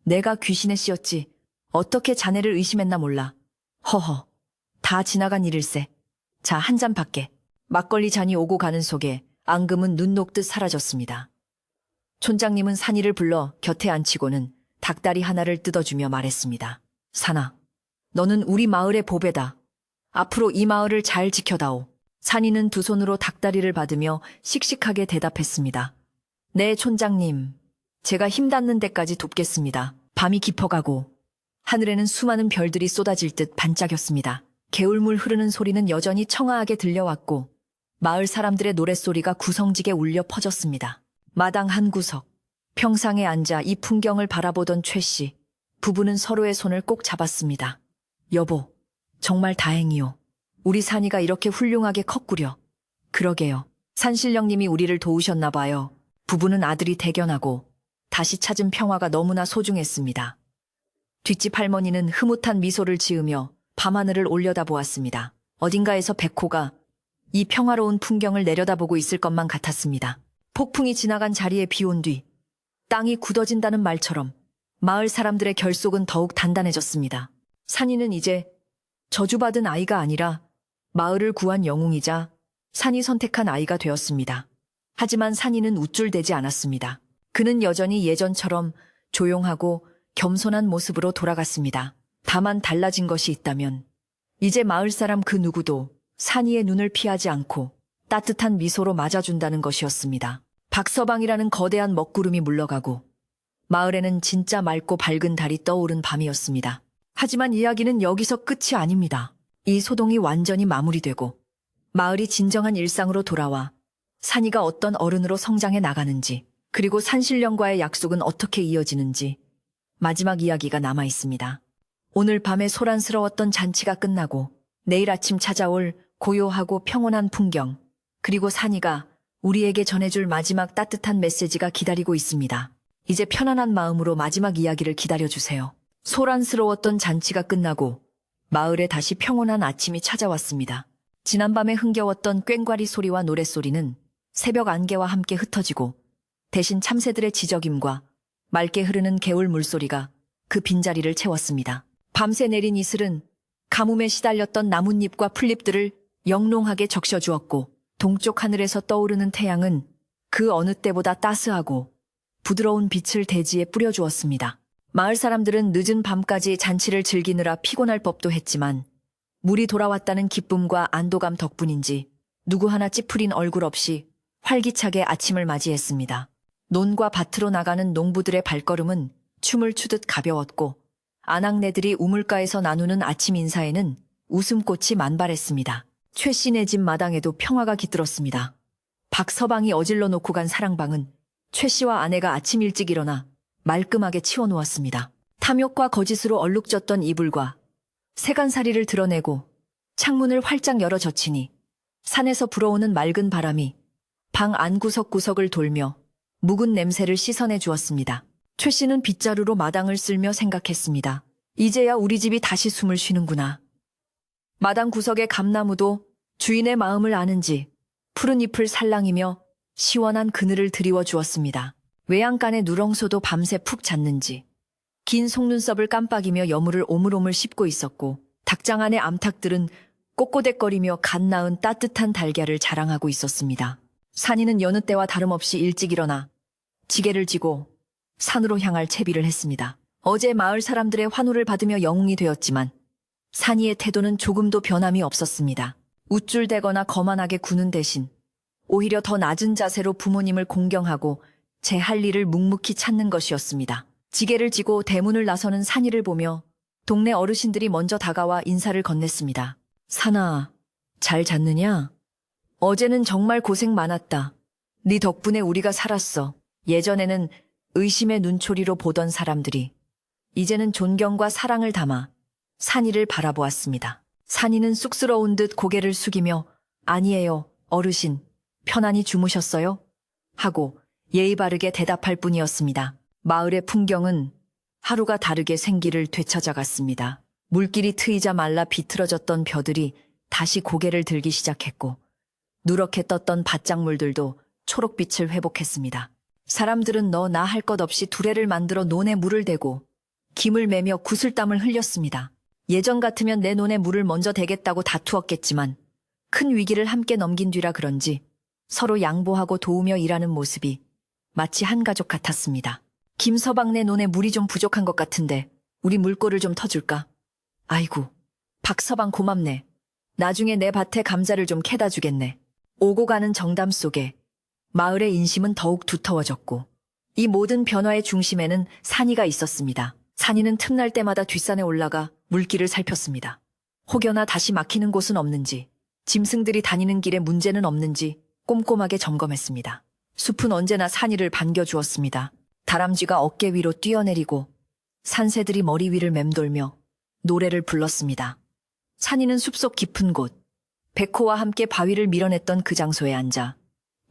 내가 귀신에 씌었지. 어떻게 자네를 의심했나 몰라. 허허, 다 지나간 일일세. 자, 한 잔 밖에. 막걸리 잔이 오고 가는 속에 앙금은 눈 녹듯 사라졌습니다. 촌장님은 산이를 불러 곁에 앉히고는 닭다리 하나를 뜯어주며 말했습니다. 산아, 너는 우리 마을의 보배다. 앞으로 이 마을을 잘 지켜다오. 산이는 두 손으로 닭다리를 받으며 씩씩하게 대답했습니다. 네, 촌장님. 제가 힘 닿는 데까지 돕겠습니다. 밤이 깊어가고 하늘에는 수많은 별들이 쏟아질 듯 반짝였습니다. 개울물 흐르는 소리는 여전히 청아하게 들려왔고 마을 사람들의 노랫소리가 구성지게 울려 퍼졌습니다. 마당 한 구석, 평상에 앉아 이 풍경을 바라보던 최 씨. 부부는 서로의 손을 꼭 잡았습니다. 여보, 정말 다행이요. 우리 산이가 이렇게 훌륭하게 컸구려. 그러게요. 산신령님이 우리를 도우셨나 봐요. 부부는 아들이 대견하고 다시 찾은 평화가 너무나 소중했습니다. 뒷집 할머니는 흐뭇한 미소를 지으며 밤하늘을 올려다보았습니다. 어딘가에서 백호가 이 평화로운 풍경을 내려다보고 있을 것만 같았습니다. 폭풍이 지나간 자리에 비 온 뒤 땅이 굳어진다는 말처럼 마을 사람들의 결속은 더욱 단단해졌습니다. 산이는 이제 저주받은 아이가 아니라 마을을 구한 영웅이자 산이 선택한 아이가 되었습니다. 하지만 산이는 우쭐대지 않았습니다. 그는 여전히 예전처럼 조용하고 겸손한 모습으로 돌아갔습니다. 다만 달라진 것이 있다면 이제 마을 사람 그 누구도 산이의 눈을 피하지 않고 따뜻한 미소로 맞아준다는 것이었습니다. 박서방이라는 거대한 먹구름이 물러가고 마을에는 진짜 맑고 밝은 달이 떠오른 밤이었습니다. 하지만 이야기는 여기서 끝이 아닙니다. 이 소동이 완전히 마무리되고 마을이 진정한 일상으로 돌아와 산이가 어떤 어른으로 성장해 나가는지, 그리고 산신령과의 약속은 어떻게 이어지는지 마지막 이야기가 남아 있습니다. 오늘 밤에 소란스러웠던 잔치가 끝나고 내일 아침 찾아올 고요하고 평온한 풍경, 그리고 산이가 우리에게 전해줄 마지막 따뜻한 메시지가 기다리고 있습니다. 이제 편안한 마음으로 마지막 이야기를 기다려주세요. 소란스러웠던 잔치가 끝나고 마을에 다시 평온한 아침이 찾아왔습니다. 지난밤에 흥겨웠던 꽹과리 소리와 노랫소리는 새벽 안개와 함께 흩어지고 대신 참새들의 지저귐과 맑게 흐르는 개울 물소리가 그 빈자리를 채웠습니다. 밤새 내린 이슬은 가뭄에 시달렸던 나뭇잎과 풀잎들을 영롱하게 적셔주었고 동쪽 하늘에서 떠오르는 태양은 그 어느 때보다 따스하고 부드러운 빛을 대지에 뿌려주었습니다. 마을 사람들은 늦은 밤까지 잔치를 즐기느라 피곤할 법도 했지만 물이 돌아왔다는 기쁨과 안도감 덕분인지 누구 하나 찌푸린 얼굴 없이 활기차게 아침을 맞이했습니다. 논과 밭으로 나가는 농부들의 발걸음은 춤을 추듯 가벼웠고 아낙네들이 우물가에서 나누는 아침 인사에는 웃음꽃이 만발했습니다. 최 씨네 집 마당에도 평화가 깃들었습니다. 박서방이 어질러 놓고 간 사랑방은 최 씨와 아내가 아침 일찍 일어나 말끔하게 치워놓았습니다. 탐욕과 거짓으로 얼룩졌던 이불과 세간살이를 드러내고 창문을 활짝 열어 젖히니 산에서 불어오는 맑은 바람이 방 안구석구석을 돌며 묵은 냄새를 씻어내 주었습니다. 최 씨는 빗자루로 마당을 쓸며 생각했습니다. 이제야 우리 집이 다시 숨을 쉬는구나. 마당 구석의 감나무도 주인의 마음을 아는지 푸른 잎을 살랑이며 시원한 그늘을 드리워 주었습니다. 외양간의 누렁소도 밤새 푹 잤는지 긴 속눈썹을 깜빡이며 여물을 오물오물 씹고 있었고 닭장 안의 암탉들은 꼬꼬댁거리며 갓 낳은 따뜻한 달걀을 자랑하고 있었습니다. 산이는 여느 때와 다름없이 일찍 일어나 지게를 지고 산으로 향할 채비를 했습니다. 어제 마을 사람들의 환호를 받으며 영웅이 되었지만 산이의 태도는 조금도 변함이 없었습니다. 우쭐대거나 거만하게 구는 대신 오히려 더 낮은 자세로 부모님을 공경하고 제 할 일을 묵묵히 찾는 것이었습니다. 지게를 지고 대문을 나서는 산이를 보며 동네 어르신들이 먼저 다가와 인사를 건넸습니다. 산아, 잘 잤느냐? 어제는 정말 고생 많았다. 네 덕분에 우리가 살았어. 예전에는 의심의 눈초리로 보던 사람들이 이제는 존경과 사랑을 담아 산이를 바라보았습니다. 산이는 쑥스러운 듯 고개를 숙이며 아니에요, 어르신. 편안히 주무셨어요? 하고 예의 바르게 대답할 뿐이었습니다. 마을의 풍경은 하루가 다르게 생기를 되찾아갔습니다. 물길이 트이자 말라 비틀어졌던 벼들이 다시 고개를 들기 시작했고 누렇게 떴던 밭작물들도 초록빛을 회복했습니다. 사람들은 너 나 할 것 없이 두레를 만들어 논에 물을 대고 김을 매며 구슬땀을 흘렸습니다. 예전 같으면 내 논에 물을 먼저 대겠다고 다투었겠지만 큰 위기를 함께 넘긴 뒤라 그런지 서로 양보하고 도우며 일하는 모습이 마치 한 가족 같았습니다. 김서방네 논에 물이 좀 부족한 것 같은데 우리 물꼬를 좀 터줄까? 아이고, 박서방 고맙네. 나중에 내 밭에 감자를 좀 캐다 주겠네. 오고 가는 정담 속에 마을의 인심은 더욱 두터워졌고 이 모든 변화의 중심에는 산이가 있었습니다. 산이는 틈날 때마다 뒷산에 올라가 물길을 살폈습니다. 혹여나 다시 막히는 곳은 없는지, 짐승들이 다니는 길에 문제는 없는지 꼼꼼하게 점검했습니다. 숲은 언제나 산이를 반겨주었습니다. 다람쥐가 어깨 위로 뛰어내리고 산새들이 머리 위를 맴돌며 노래를 불렀습니다. 산이는 숲속 깊은 곳, 백호와 함께 바위를 밀어냈던 그 장소에 앉아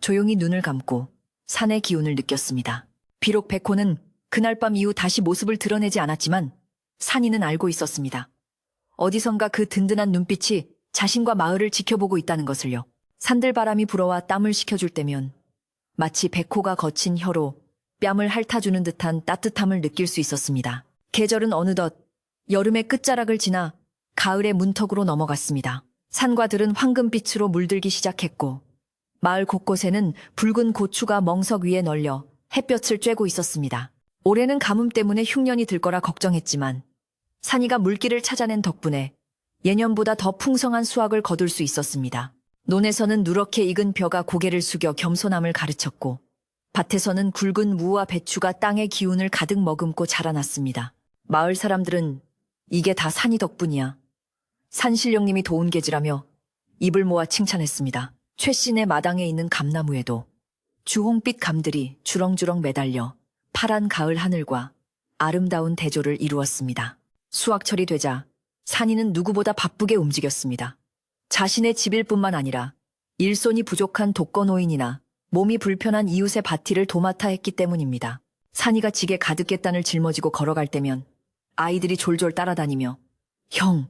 조용히 눈을 감고 산의 기운을 느꼈습니다. 비록 백호는 그날 밤 이후 다시 모습을 드러내지 않았지만 산이는 알고 있었습니다. 어디선가 그 든든한 눈빛이 자신과 마을을 지켜보고 있다는 것을요. 산들바람이 불어와 땀을 식혀줄 때면 마치 백호가 거친 혀로 뺨을 핥아주는 듯한 따뜻함을 느낄 수 있었습니다. 계절은 어느덧 여름의 끝자락을 지나 가을의 문턱으로 넘어갔습니다. 산과 들은 황금빛으로 물들기 시작했고 마을 곳곳에는 붉은 고추가 멍석 위에 널려 햇볕을 쬐고 있었습니다. 올해는 가뭄 때문에 흉년이 들 거라 걱정했지만 산이가 물길을 찾아낸 덕분에 예년보다 더 풍성한 수확을 거둘 수 있었습니다. 논에서는 누렇게 익은 벼가 고개를 숙여 겸손함을 가르쳤고 밭에서는 굵은 무와 배추가 땅의 기운을 가득 머금고 자라났습니다. 마을 사람들은 이게 다 산이 덕분이야. 산신령님이 도운 계지라며 입을 모아 칭찬했습니다. 최씨네 마당에 있는 감나무에도 주홍빛 감들이 주렁주렁 매달려 파란 가을 하늘과 아름다운 대조를 이루었습니다. 수확철이 되자 산이는 누구보다 바쁘게 움직였습니다. 자신의 집일 뿐만 아니라 일손이 부족한 독거노인이나 몸이 불편한 이웃의 밭일을 도맡아 했기 때문입니다. 산이가 지게 가득했단을 짊어지고 걸어갈 때면 아이들이 졸졸 따라다니며 형,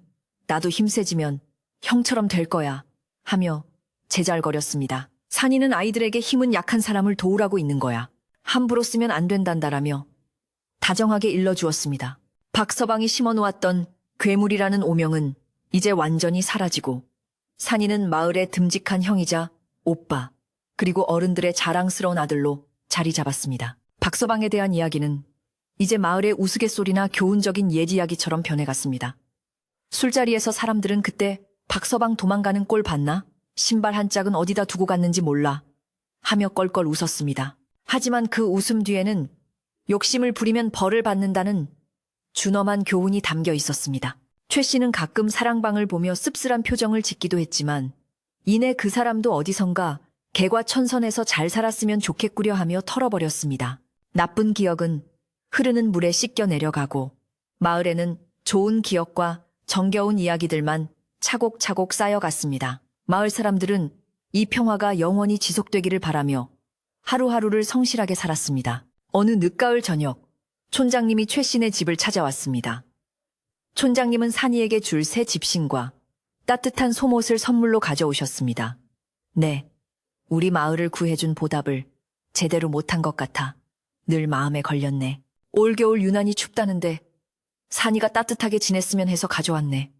나도 힘세지면 형처럼 될 거야 하며 제잘거렸습니다. 산이는 아이들에게 힘은 약한 사람을 도우라고 있는 거야. 함부로 쓰면 안 된단다라며 다정하게 일러주었습니다. 박서방이 심어놓았던 괴물이라는 오명은 이제 완전히 사라지고 산이는 마을의 듬직한 형이자 오빠 그리고 어른들의 자랑스러운 아들로 자리 잡았습니다. 박서방에 대한 이야기는 이제 마을의 우스갯소리나 교훈적인 옛 이야기처럼 변해갔습니다. 술자리에서 사람들은 그때 박서방 도망가는 꼴 봤나? 신발 한 짝은 어디다 두고 갔는지 몰라 하며 껄껄 웃었습니다. 하지만 그 웃음 뒤에는 욕심을 부리면 벌을 받는다는 준엄한 교훈이 담겨 있었습니다. 최 씨는 가끔 사랑방을 보며 씁쓸한 표정을 짓기도 했지만 이내 그 사람도 어디선가 개과천선에서 잘 살았으면 좋겠구려 하며 털어버렸습니다. 나쁜 기억은 흐르는 물에 씻겨 내려가고 마을에는 좋은 기억과 정겨운 이야기들만 차곡차곡 쌓여갔습니다. 마을 사람들은 이 평화가 영원히 지속되기를 바라며 하루하루를 성실하게 살았습니다. 어느 늦가을 저녁, 촌장님이 최 씨네 집을 찾아왔습니다. 촌장님은 산이에게 줄 새 집신과 따뜻한 솜옷을 선물로 가져오셨습니다. 네, 우리 마을을 구해준 보답을 제대로 못한 것 같아 늘 마음에 걸렸네. 올겨울 유난히 춥다는데 산이가 따뜻하게 지냈으면 해서 가져왔네.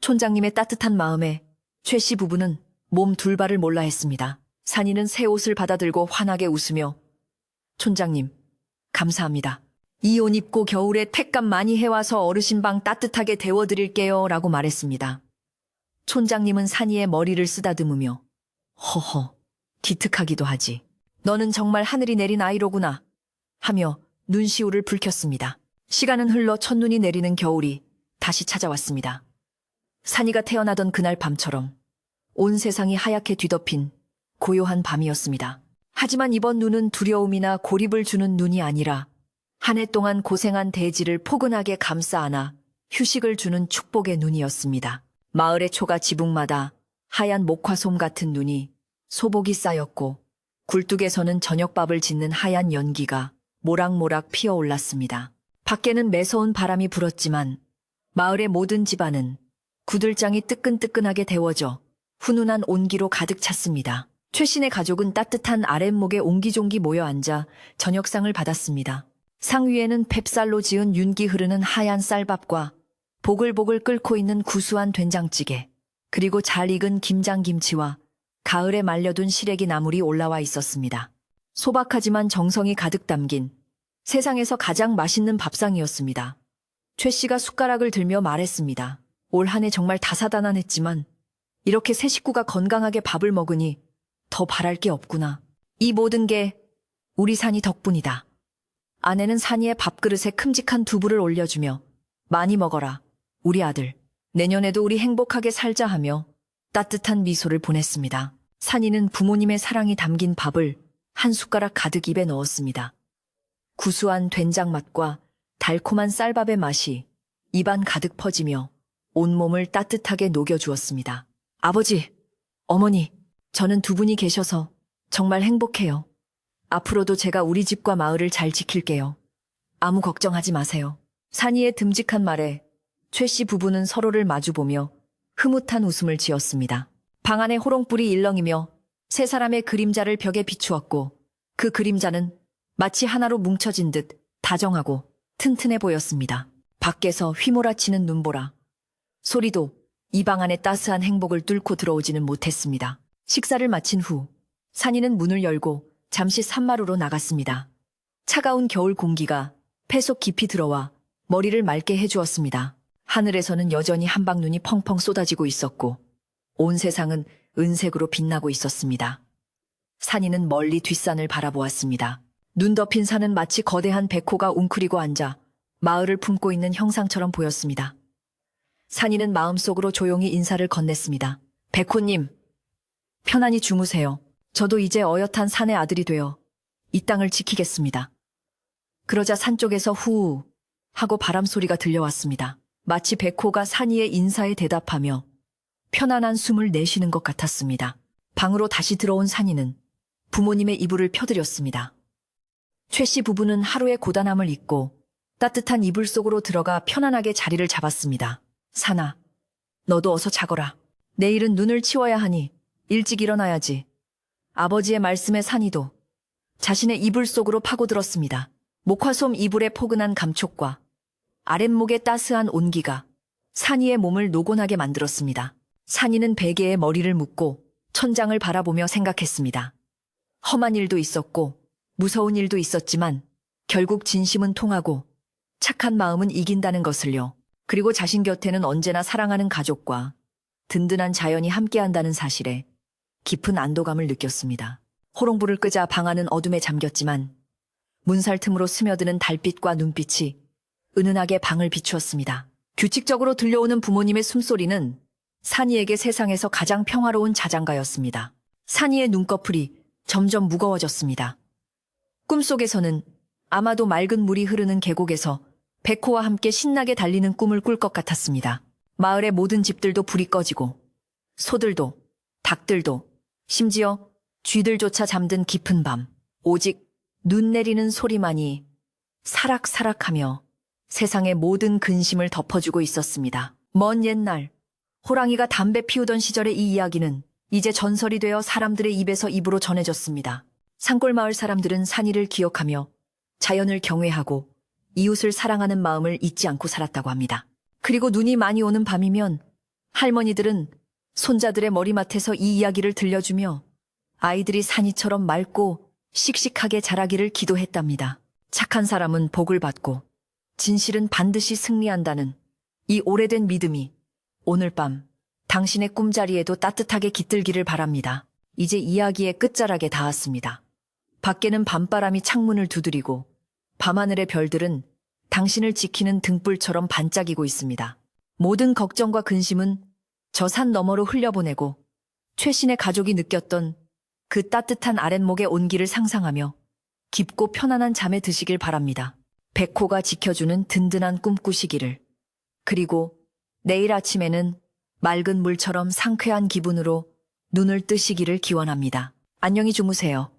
촌장님의 따뜻한 마음에 최 씨 부부는 몸 둘발을 몰라 했습니다. 산이는 새 옷을 받아들고 환하게 웃으며 촌장님, 감사합니다. 이 옷 입고 겨울에 택감 많이 해와서 어르신 방 따뜻하게 데워드릴게요 라고 말했습니다. 촌장님은 산이의 머리를 쓰다듬으며 허허, 기특하기도 하지. 너는 정말 하늘이 내린 아이로구나 하며 눈시울을 붉혔습니다. 시간은 흘러 첫눈이 내리는 겨울이 다시 찾아왔습니다. 산이가 태어나던 그날 밤처럼 온 세상이 하얗게 뒤덮인 고요한 밤이었습니다. 하지만 이번 눈은 두려움이나 고립을 주는 눈이 아니라 한 해 동안 고생한 대지를 포근하게 감싸 안아 휴식을 주는 축복의 눈이었습니다. 마을의 초가 지붕마다 하얀 목화솜 같은 눈이 소복이 쌓였고 굴뚝에서는 저녁밥을 짓는 하얀 연기가 모락모락 피어올랐습니다. 밖에는 매서운 바람이 불었지만 마을의 모든 집안은 구들장이 뜨끈뜨끈하게 데워져 훈훈한 온기로 가득 찼습니다. 최씨네 가족은 따뜻한 아랫목에 옹기종기 모여 앉아 저녁상을 받았습니다. 상 위에는 팹쌀로 지은 윤기 흐르는 하얀 쌀밥과 보글보글 끓고 있는 구수한 된장찌개, 그리고 잘 익은 김장김치와 가을에 말려둔 시래기 나물이 올라와 있었습니다. 소박하지만 정성이 가득 담긴 세상에서 가장 맛있는 밥상이었습니다. 최 씨가 숟가락을 들며 말했습니다. 올 한 해 정말 다사다난했지만 이렇게 세 식구가 건강하게 밥을 먹으니 더 바랄 게 없구나. 이 모든 게 우리 산이 덕분이다. 아내는 산이의 밥그릇에 큼직한 두부를 올려주며 많이 먹어라, 우리 아들. 내년에도 우리 행복하게 살자 하며 따뜻한 미소를 보냈습니다. 산이는 부모님의 사랑이 담긴 밥을 한 숟가락 가득 입에 넣었습니다. 구수한 된장 맛과 달콤한 쌀밥의 맛이 입안 가득 퍼지며 온몸을 따뜻하게 녹여주었습니다. 아버지, 어머니, 저는 두 분이 계셔서 정말 행복해요. 앞으로도 제가 우리 집과 마을을 잘 지킬게요. 아무 걱정하지 마세요. 산이의 듬직한 말에 최 씨 부부는 서로를 마주보며 흐뭇한 웃음을 지었습니다. 방 안에 호롱불이 일렁이며 세 사람의 그림자를 벽에 비추었고 그 그림자는 마치 하나로 뭉쳐진 듯 다정하고 튼튼해 보였습니다. 밖에서 휘몰아치는 눈보라, 소리도 이 방 안의 따스한 행복을 뚫고 들어오지는 못했습니다. 식사를 마친 후 산이는 문을 열고 잠시 산마루로 나갔습니다. 차가운 겨울 공기가 폐 속 깊이 들어와 머리를 맑게 해주었습니다. 하늘에서는 여전히 한방눈이 펑펑 쏟아지고 있었고 온 세상은 은색으로 빛나고 있었습니다. 산이는 멀리 뒷산을 바라보았습니다. 눈 덮인 산은 마치 거대한 백호가 웅크리고 앉아 마을을 품고 있는 형상처럼 보였습니다. 산이는 마음속으로 조용히 인사를 건넸습니다. 백호님, 편안히 주무세요. 저도 이제 어엿한 산의 아들이 되어 이 땅을 지키겠습니다. 그러자 산 쪽에서 후 하고 바람 소리가 들려왔습니다. 마치 백호가 산이의 인사에 대답하며 편안한 숨을 내쉬는 것 같았습니다. 방으로 다시 들어온 산이는 부모님의 이불을 펴드렸습니다. 최 씨 부부는 하루의 고단함을 잊고 따뜻한 이불 속으로 들어가 편안하게 자리를 잡았습니다. 산아, 너도 어서 자거라. 내일은 눈을 치워야 하니 일찍 일어나야지. 아버지의 말씀에 산이도 자신의 이불 속으로 파고들었습니다. 목화솜 이불의 포근한 감촉과 아랫목의 따스한 온기가 산이의 몸을 노곤하게 만들었습니다. 산이는 베개에 머리를 묻고 천장을 바라보며 생각했습니다. 험한 일도 있었고 무서운 일도 있었지만 결국 진심은 통하고 착한 마음은 이긴다는 것을요. 그리고 자신 곁에는 언제나 사랑하는 가족과 든든한 자연이 함께한다는 사실에 깊은 안도감을 느꼈습니다. 호롱불을 끄자 방 안은 어둠에 잠겼지만 문살 틈으로 스며드는 달빛과 눈빛이 은은하게 방을 비추었습니다. 규칙적으로 들려오는 부모님의 숨소리는 산이에게 세상에서 가장 평화로운 자장가였습니다. 산이의 눈꺼풀이 점점 무거워졌습니다. 꿈속에서는 아마도 맑은 물이 흐르는 계곡에서 백호와 함께 신나게 달리는 꿈을 꿀 것 같았습니다. 마을의 모든 집들도 불이 꺼지고 소들도 닭들도 심지어 쥐들조차 잠든 깊은 밤, 오직 눈 내리는 소리만이 사락사락하며 세상의 모든 근심을 덮어주고 있었습니다. 먼 옛날 호랑이가 담배 피우던 시절의 이 이야기는 이제 전설이 되어 사람들의 입에서 입으로 전해졌습니다. 산골마을 사람들은 산이를 기억하며 자연을 경외하고 이웃을 사랑하는 마음을 잊지 않고 살았다고 합니다. 그리고 눈이 많이 오는 밤이면 할머니들은 손자들의 머리맡에서 이 이야기를 들려주며 아이들이 산이처럼 맑고 씩씩하게 자라기를 기도했답니다. 착한 사람은 복을 받고 진실은 반드시 승리한다는 이 오래된 믿음이 오늘 밤 당신의 꿈자리에도 따뜻하게 깃들기를 바랍니다. 이제 이야기의 끝자락에 닿았습니다. 밖에는 밤바람이 창문을 두드리고 밤하늘의 별들은 당신을 지키는 등불처럼 반짝이고 있습니다. 모든 걱정과 근심은 저 산 너머로 흘려보내고 최신의 가족이 느꼈던 그 따뜻한 아랫목의 온기를 상상하며 깊고 편안한 잠에 드시길 바랍니다. 백호가 지켜주는 든든한 꿈 꾸시기를. 그리고 내일 아침에는 맑은 물처럼 상쾌한 기분으로 눈을 뜨시기를 기원합니다. 안녕히 주무세요.